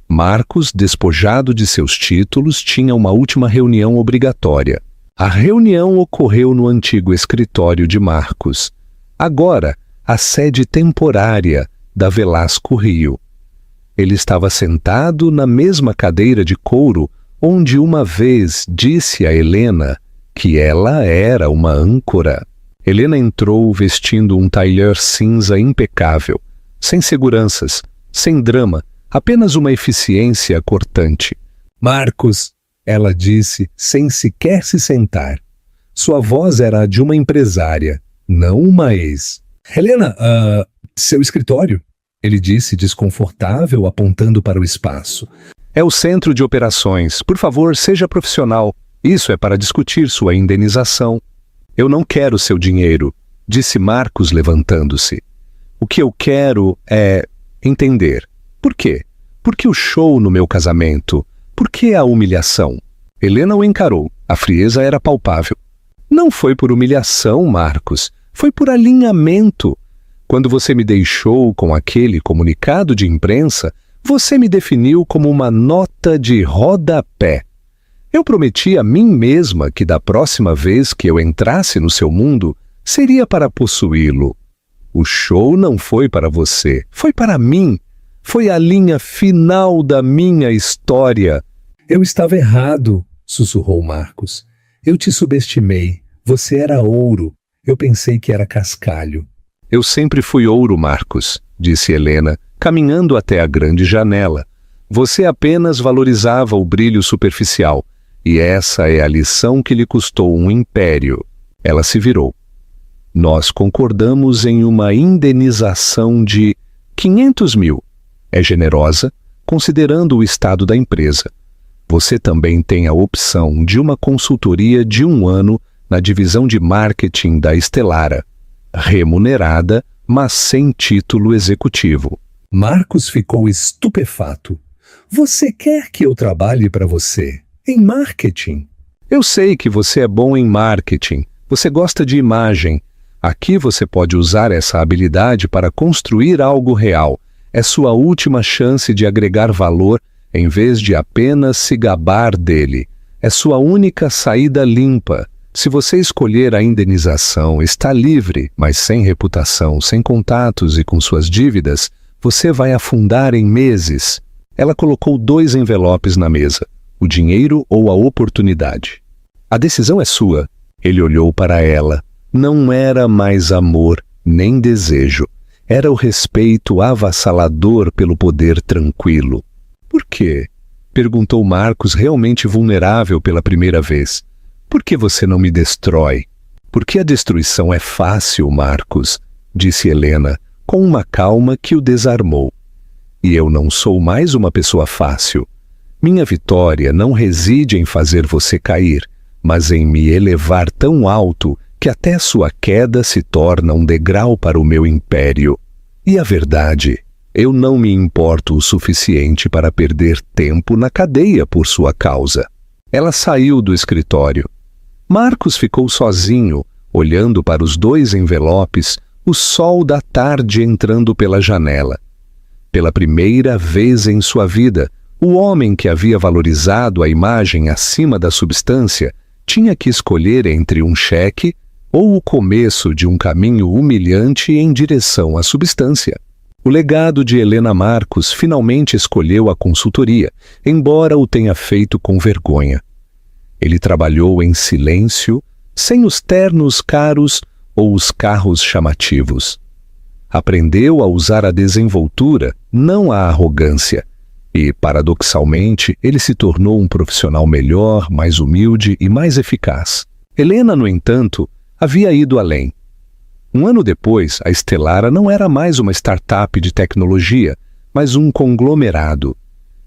Marcos, despojado de seus títulos, tinha uma última reunião obrigatória. A reunião ocorreu no antigo escritório de Marcos. Agora, a sede temporária da Velasco Rio. Ele estava sentado na mesma cadeira de couro onde uma vez disse a Helena que ela era uma âncora. Helena entrou vestindo um tailleur cinza impecável, sem seguranças, sem drama, apenas uma eficiência cortante. Marcos, ela disse, sem sequer se sentar. Sua voz era a de uma empresária, não uma ex. Helena, seu escritório? Ele disse, desconfortável, apontando para o espaço. É o centro de operações. Por favor, seja profissional. Isso é para discutir sua indenização. Eu não quero seu dinheiro. disse Marcos levantando-se. O que eu quero é entender. Por quê? Por que o show no meu casamento? Por que a humilhação? Helena o encarou. A frieza era palpável. Não foi por humilhação, Marcos. Foi por alinhamento. Quando você me deixou com aquele comunicado de imprensa, você me definiu como uma nota de rodapé. Eu prometi a mim mesma que da próxima vez que eu entrasse no seu mundo, seria para possuí-lo. O show não foi para você, foi para mim. Foi a linha final da minha história. Eu estava errado, sussurrou Marcos. Eu te subestimei. Você era ouro. Eu pensei que era cascalho. Eu sempre fui ouro, Marcos, disse Helena, caminhando até a grande janela. Você apenas valorizava o brilho superficial, e essa é a lição que lhe custou um império. Ela se virou. Nós concordamos em uma indenização de 500 mil. É generosa, considerando o estado da empresa. Você também tem a opção de uma consultoria de 1 ano na divisão de marketing da Estelara, remunerada, mas sem título executivo. Marcos ficou estupefato. Você quer que eu trabalhe para você? Em marketing? Eu sei que você é bom em marketing. Você gosta de imagem. Aqui você pode usar essa habilidade para construir algo real. É sua última chance de agregar valor em vez de apenas se gabar dele. É sua única saída limpa. Se você escolher a indenização, está livre, mas sem reputação, sem contatos e com suas dívidas, você vai afundar em meses. Ela colocou 2 envelopes na mesa, o dinheiro ou a oportunidade. A decisão é sua. Ele olhou para ela. Não era mais amor, nem desejo. Era o respeito avassalador pelo poder tranquilo. Por quê? Perguntou Marcos, realmente vulnerável pela primeira vez. Por que você não me destrói? Porque a destruição é fácil, Marcos, disse Helena, com uma calma que o desarmou. E eu não sou mais uma pessoa fácil. Minha vitória não reside em fazer você cair, mas em me elevar tão alto que até sua queda se torna um degrau para o meu império. E a verdade, eu não me importo o suficiente para perder tempo na cadeia por sua causa. Ela saiu do escritório. Marcos ficou sozinho, olhando para os 2 envelopes, o sol da tarde entrando pela janela. Pela primeira vez em sua vida, o homem que havia valorizado a imagem acima da substância tinha que escolher entre um cheque ou o começo de um caminho humilhante em direção à substância. O legado de Helena Marcos finalmente escolheu a consultoria, embora o tenha feito com vergonha. Ele trabalhou em silêncio, sem os ternos caros ou os carros chamativos. Aprendeu a usar a desenvoltura, não a arrogância. E, paradoxalmente, ele se tornou um profissional melhor, mais humilde e mais eficaz. Helena, no entanto, havia ido além. 1 ano depois, a Estelara não era mais uma startup de tecnologia, mas um conglomerado.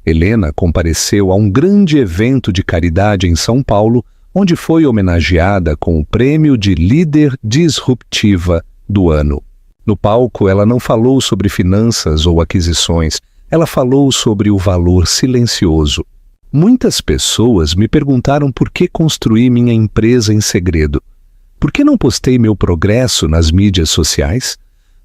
Helena compareceu a um grande evento de caridade em São Paulo, onde foi homenageada com o prêmio de Líder Disruptiva do ano. No palco, ela não falou sobre finanças ou aquisições, ela falou sobre o valor silencioso. Muitas pessoas me perguntaram por que construí minha empresa em segredo. Por que não postei meu progresso nas mídias sociais?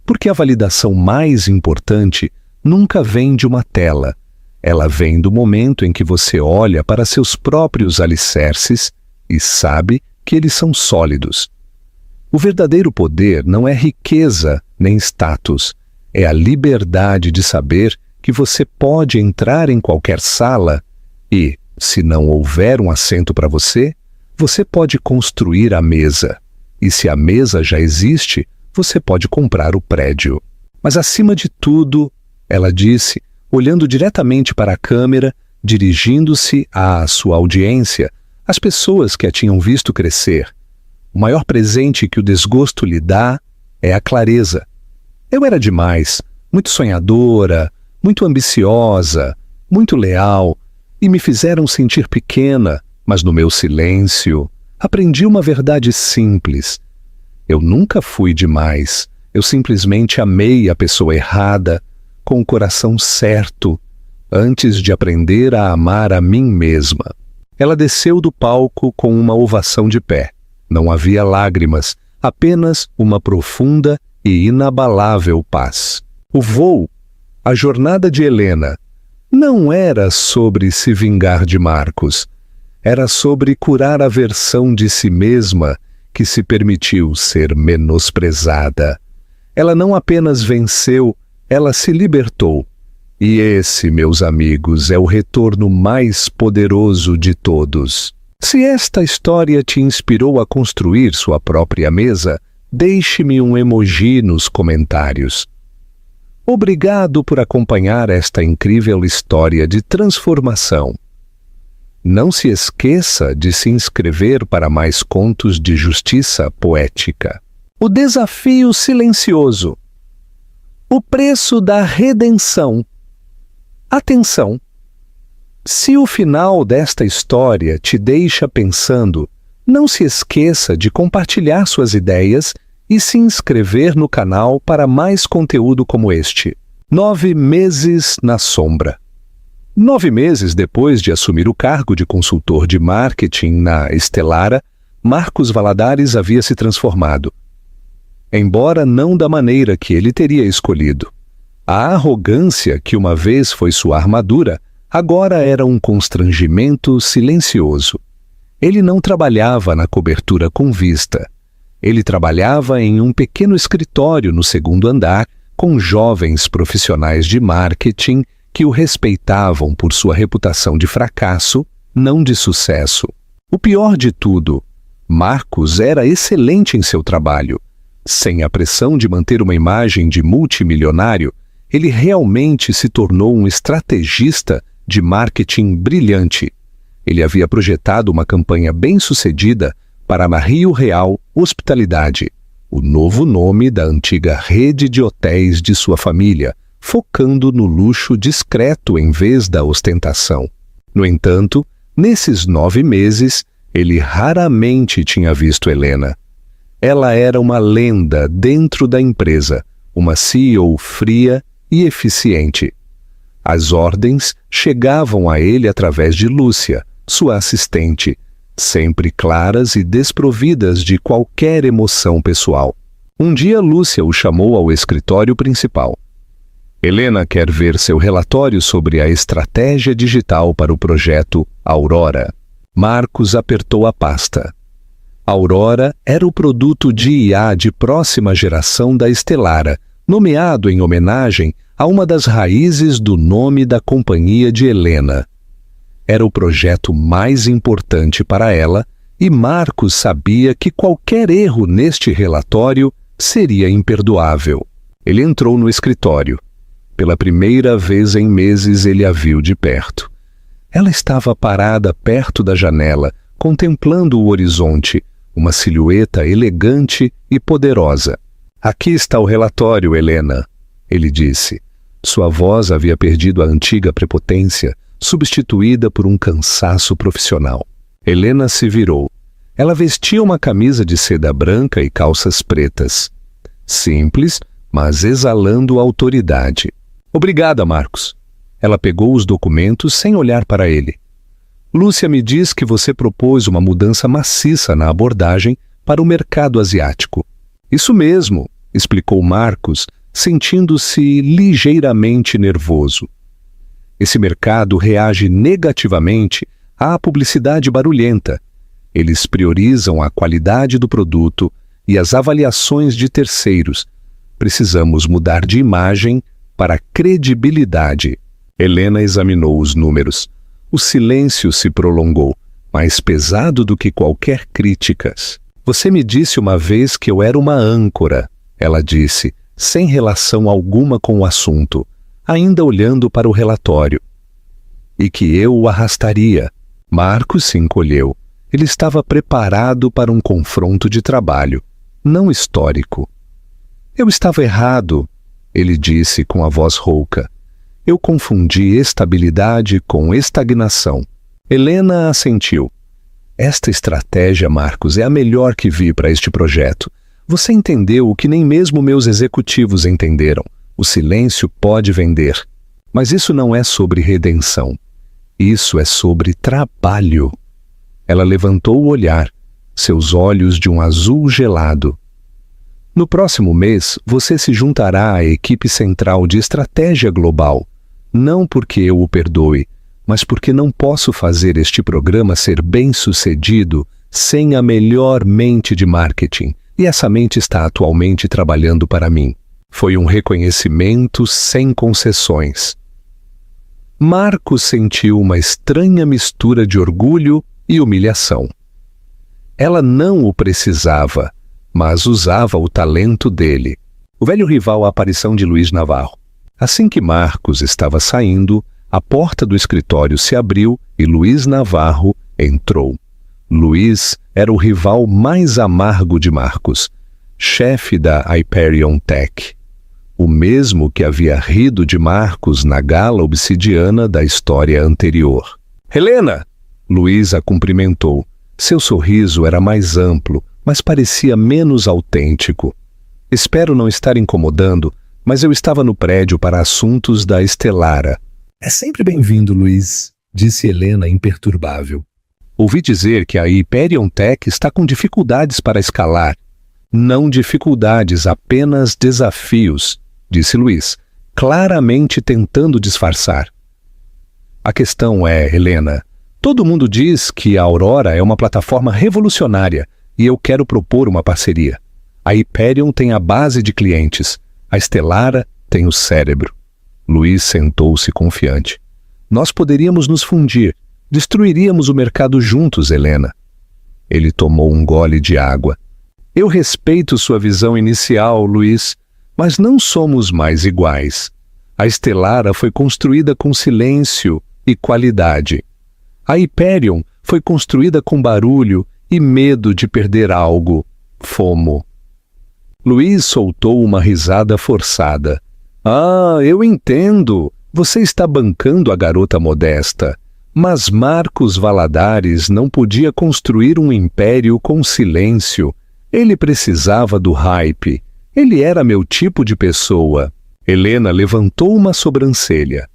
Porque a validação mais importante nunca vem de uma tela. Ela vem do momento em que você olha para seus próprios alicerces e sabe que eles são sólidos. O verdadeiro poder não é riqueza nem status, é a liberdade de saber que você pode entrar em qualquer sala e, se não houver um assento para você, você pode construir a mesa. E se a mesa já existe, você pode comprar o prédio. Mas acima de tudo, ela disse, olhando diretamente para a câmera, dirigindo-se à sua audiência, às pessoas que a tinham visto crescer. O maior presente que o desgosto lhe dá é a clareza. Eu era demais, muito sonhadora, muito ambiciosa, muito leal, e me fizeram sentir pequena, mas no meu silêncio aprendi uma verdade simples. Eu nunca fui demais. Eu simplesmente amei a pessoa errada, com o coração certo, antes de aprender a amar a mim mesma. Ela desceu do palco com uma ovação de pé. Não havia lágrimas, apenas uma profunda e inabalável paz. O voo, a jornada de Helena, não era sobre se vingar de Marcos. Era sobre curar a versão de si mesma que se permitiu ser menosprezada. Ela não apenas venceu, ela se libertou. E esse, meus amigos, é o retorno mais poderoso de todos. Se esta história te inspirou a construir sua própria mesa, deixe-me um emoji nos comentários. Obrigado por acompanhar esta incrível história de transformação. Não se esqueça de se inscrever para mais contos de justiça poética. O desafio silencioso. O preço da redenção. Atenção! Se o final desta história te deixa pensando, não se esqueça de compartilhar suas ideias e se inscrever no canal para mais conteúdo como este. 9 meses na sombra. 9 meses depois de assumir o cargo de consultor de marketing na Stellara, Marcos Valadares havia se transformado. Embora não da maneira que ele teria escolhido. A arrogância que uma vez foi sua armadura, agora era um constrangimento silencioso. Ele não trabalhava na cobertura com vista. Ele trabalhava em um pequeno escritório no segundo andar com jovens profissionais de marketing que o respeitavam por sua reputação de fracasso, não de sucesso. O pior de tudo, Marcos era excelente em seu trabalho. Sem a pressão de manter uma imagem de multimilionário, ele realmente se tornou um estrategista de marketing brilhante. Ele havia projetado uma campanha bem-sucedida para a Rio Real Hospitalidade, o novo nome da antiga rede de hotéis de sua família, focando no luxo discreto em vez da ostentação. No entanto, nesses 9 meses, ele raramente tinha visto Helena. Ela era uma lenda dentro da empresa, uma CEO fria e eficiente. As ordens chegavam a ele através de Lúcia, sua assistente, sempre claras e desprovidas de qualquer emoção pessoal. Um dia Lúcia o chamou ao escritório principal. Helena quer ver seu relatório sobre a estratégia digital para o projeto Aurora. Marcos apertou a pasta. Aurora era o produto de IA de próxima geração da Stellara, nomeado em homenagem a uma das raízes do nome da companhia de Helena. Era o projeto mais importante para ela e Marcos sabia que qualquer erro neste relatório seria imperdoável. Ele entrou no escritório. Pela primeira vez em meses ele a viu de perto. Ela estava parada perto da janela, contemplando o horizonte, uma silhueta elegante e poderosa. Aqui está o relatório, Helena, ele disse. Sua voz havia perdido a antiga prepotência, substituída por um cansaço profissional. Helena se virou. Ela vestia uma camisa de seda branca e calças pretas. Simples, mas exalando autoridade. Obrigada, Marcos. Ela pegou os documentos sem olhar para ele. Lúcia me diz que você propôs uma mudança maciça na abordagem para o mercado asiático. Isso mesmo, explicou Marcos, sentindo-se ligeiramente nervoso. Esse mercado reage negativamente à publicidade barulhenta. Eles priorizam a qualidade do produto e as avaliações de terceiros. Precisamos mudar de imagem para credibilidade. Helena examinou os números. O silêncio se prolongou, mais pesado do que qualquer críticas. Você me disse uma vez que eu era uma âncora, ela disse, sem relação alguma com o assunto, ainda olhando para o relatório. E que eu o arrastaria. Marcos se encolheu. Ele estava preparado para um confronto de trabalho, não histórico. Eu estava errado, ele disse com a voz rouca. Eu confundi estabilidade com estagnação. Helena assentiu. Esta estratégia, Marcos, é a melhor que vi para este projeto. Você entendeu o que nem mesmo meus executivos entenderam. O silêncio pode vender. Mas isso não é sobre redenção. Isso é sobre trabalho. Ela levantou o olhar, seus olhos de um azul gelado. No próximo mês, você se juntará à equipe central de estratégia global. Não porque eu o perdoe, mas porque não posso fazer este programa ser bem-sucedido sem a melhor mente de marketing. E essa mente está atualmente trabalhando para mim. Foi um reconhecimento sem concessões. Marcos sentiu uma estranha mistura de orgulho e humilhação. Ela não o precisava, mas usava o talento dele. O velho rival à aparição de Luiz Navarro. Assim que Marcos estava saindo, a porta do escritório se abriu e Luiz Navarro entrou. Luiz era o rival mais amargo de Marcos, chefe da Hyperion Tech. O mesmo que havia rido de Marcos na gala obsidiana da história anterior. Helena! Luiz a cumprimentou. Seu sorriso era mais amplo, mas parecia menos autêntico. Espero não estar incomodando, mas eu estava no prédio para assuntos da Estelara. É sempre bem-vindo, Luiz, disse Helena imperturbável. Ouvi dizer que a Hyperion Tech está com dificuldades para escalar. Não dificuldades, apenas desafios, disse Luiz, claramente tentando disfarçar. A questão é, Helena, todo mundo diz que a Aurora é uma plataforma revolucionária e eu quero propor uma parceria. A Hyperion tem a base de clientes, a Estelara tem o cérebro. Luiz sentou-se confiante. Nós poderíamos nos fundir, destruiríamos o mercado juntos, Helena. Ele tomou um gole de água. Eu respeito sua visão inicial, Luiz, mas não somos mais iguais. A Estelara foi construída com silêncio e qualidade. A Hyperion foi construída com barulho e medo de perder algo, FOMO. Luiz soltou uma risada forçada. Ah, eu entendo. Você está bancando a garota modesta. Mas Marcos Valadares não podia construir um império com silêncio. Ele precisava do hype. Ele era meu tipo de pessoa. Helena levantou uma sobrancelha.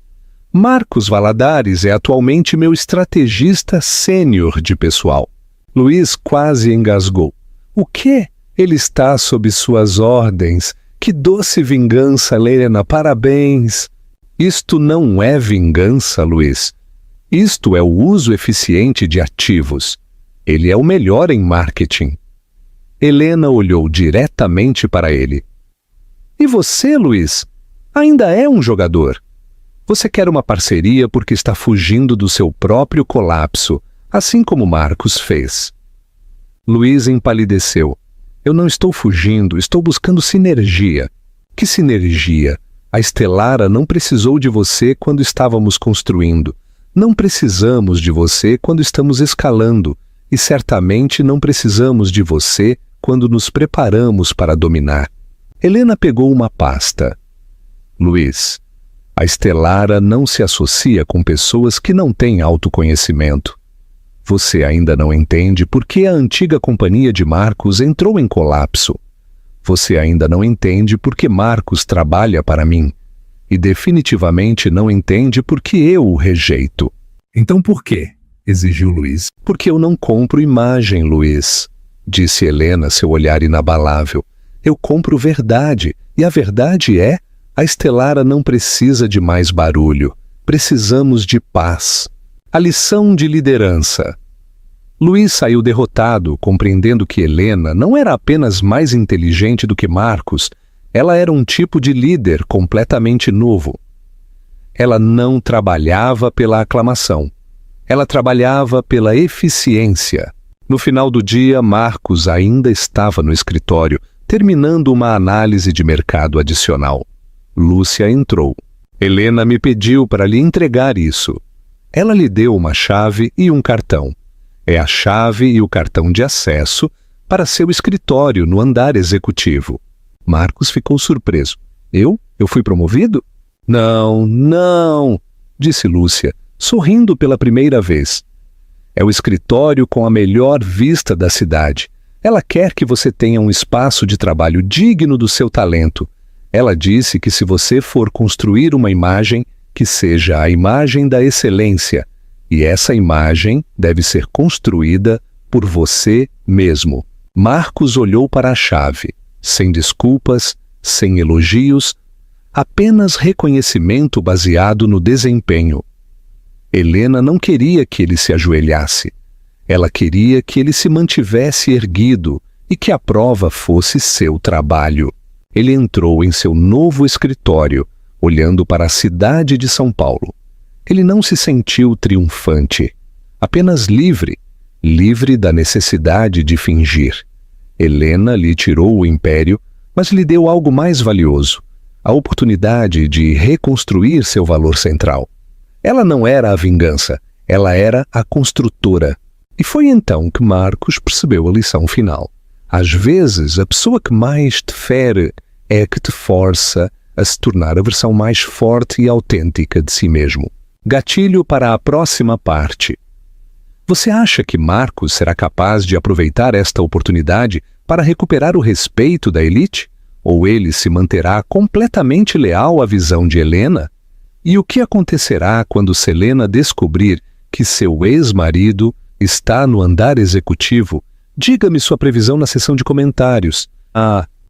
Marcos Valadares é atualmente meu estrategista sênior de pessoal. Luiz quase engasgou. O quê? Ele está sob suas ordens. Que doce vingança, Helena, parabéns. Isto não é vingança, Luiz. Isto é o uso eficiente de ativos. Ele é o melhor em marketing. Helena olhou diretamente para ele. E você, Luiz? Ainda é um jogador. Você quer uma parceria porque está fugindo do seu próprio colapso, assim como Marcos fez. Luiz empalideceu. Eu não estou fugindo, estou buscando sinergia. Que sinergia? A Estelara não precisou de você quando estávamos construindo. Não precisamos de você quando estamos escalando. E certamente não precisamos de você quando nos preparamos para dominar. Helena pegou uma pasta. Luiz, a Estelara não se associa com pessoas que não têm autoconhecimento. Você ainda não entende por que a antiga companhia de Marcos entrou em colapso. Você ainda não entende por que Marcos trabalha para mim. E definitivamente não entende por que eu o rejeito. Então por quê? Exigiu Luiz. Porque eu não compro imagem, Luiz, disse Helena, seu olhar inabalável. Eu compro verdade, e a verdade é, a Estelara não precisa de mais barulho. Precisamos de paz. A lição de liderança. Luiz saiu derrotado, compreendendo que Helena não era apenas mais inteligente do que Marcos, ela era um tipo de líder completamente novo. Ela não trabalhava pela aclamação. Ela trabalhava pela eficiência. No final do dia, Marcos ainda estava no escritório, terminando uma análise de mercado adicional. Lúcia entrou. Helena me pediu para lhe entregar isso. Ela lhe deu uma chave e um cartão. É a chave e o cartão de acesso para seu escritório no andar executivo. Marcos ficou surpreso. Eu fui promovido? Não, disse Lúcia, sorrindo pela primeira vez. É o escritório com a melhor vista da cidade. Ela quer que você tenha um espaço de trabalho digno do seu talento. Ela disse que se você for construir uma imagem, que seja a imagem da excelência, e essa imagem deve ser construída por você mesmo. Marcos olhou para a chave, sem desculpas, sem elogios, apenas reconhecimento baseado no desempenho. Helena não queria que ele se ajoelhasse. Ela queria que ele se mantivesse erguido e que a prova fosse seu trabalho. Ele entrou em seu novo escritório, olhando para a cidade de São Paulo. Ele não se sentiu triunfante, apenas livre, livre da necessidade de fingir. Helena lhe tirou o império, mas lhe deu algo mais valioso, a oportunidade de reconstruir seu valor central. Ela não era a vingança, ela era a construtora. E foi então que Marcos percebeu a lição final. Às vezes, a pessoa que mais te fere é a que te força a se tornar a versão mais forte e autêntica de si mesmo. Gatilho para a próxima parte. Você acha que Marcos será capaz de aproveitar esta oportunidade para recuperar o respeito da elite? Ou ele se manterá completamente leal à visão de Helena? E o que acontecerá quando Selena descobrir que seu ex-marido está no andar executivo? Diga-me sua previsão na seção de comentários. Ah,